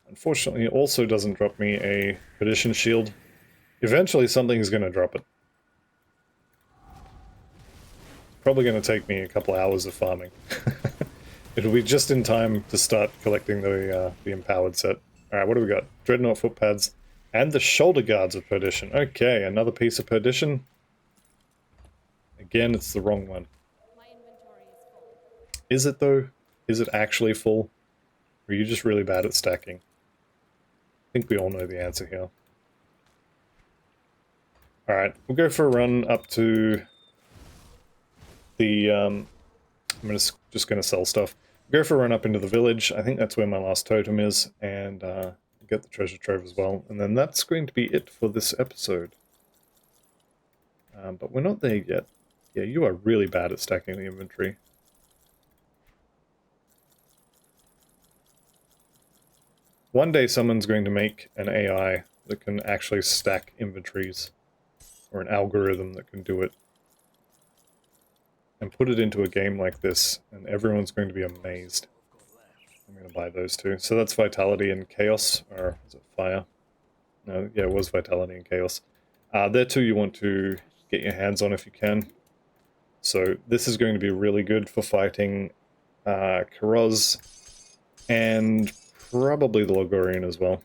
Unfortunately, it also doesn't drop me a Perdition shield. Eventually something's going to drop it. It's probably going to take me a couple hours of farming. It'll be just in time to start collecting the empowered set. Alright, what do we got? Dreadnought foot pads and the shoulder guards of Perdition. Okay, another piece of Perdition. Again, it's the wrong one. My inventory is full. Is it though? Is it actually full? Or are you just really bad at stacking? I think we all know the answer here. Alright, we'll go for a run up to the... I'm just going to sell stuff. Go for a run up into the village. I think that's where my last totem is. And get the treasure trove as well. And then that's going to be it for this episode. But we're not there yet. Yeah, you are really bad at stacking the inventory. One day someone's going to make an AI that can actually stack inventories, or an algorithm that can do it, and put it into a game like this, and everyone's going to be amazed. I'm going to buy those two. So that's Vitality and Chaos, or is it Fire? No, yeah, it was Vitality and Chaos. They're two you want to get your hands on if you can. So this is going to be really good for fighting Karoz and probably the Logorian as well.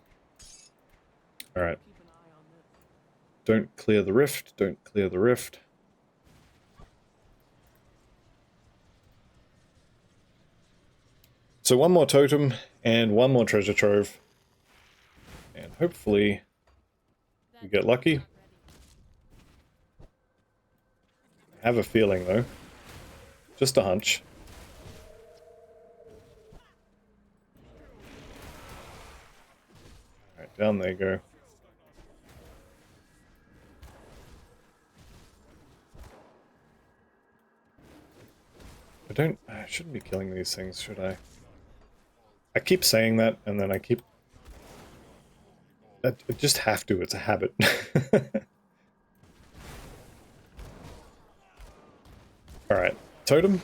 Alright. Don't clear the rift, don't clear the rift. So one more totem and one more treasure trove. And hopefully we get lucky. I have a feeling though. Just a hunch. Alright, down they go. I shouldn't be killing these things, should I? I keep saying that, and then I just have to, it's a habit. Alright, totem?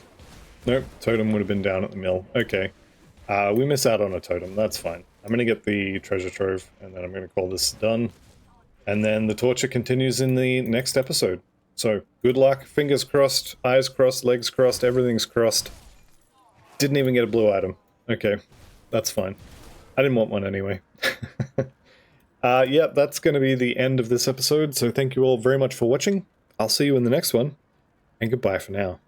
Nope, totem would have been down at the mill. Okay. We miss out on a totem, that's fine. I'm gonna get the treasure trove, and then I'm gonna call this done. And then the torture continues in the next episode. So, good luck, fingers crossed, eyes crossed, legs crossed, everything's crossed. Didn't even get a blue item. Okay, that's fine. I didn't want one anyway. Yeah, that's going to be the end of this episode, so thank you all very much for watching. I'll see you in the next one, and goodbye for now.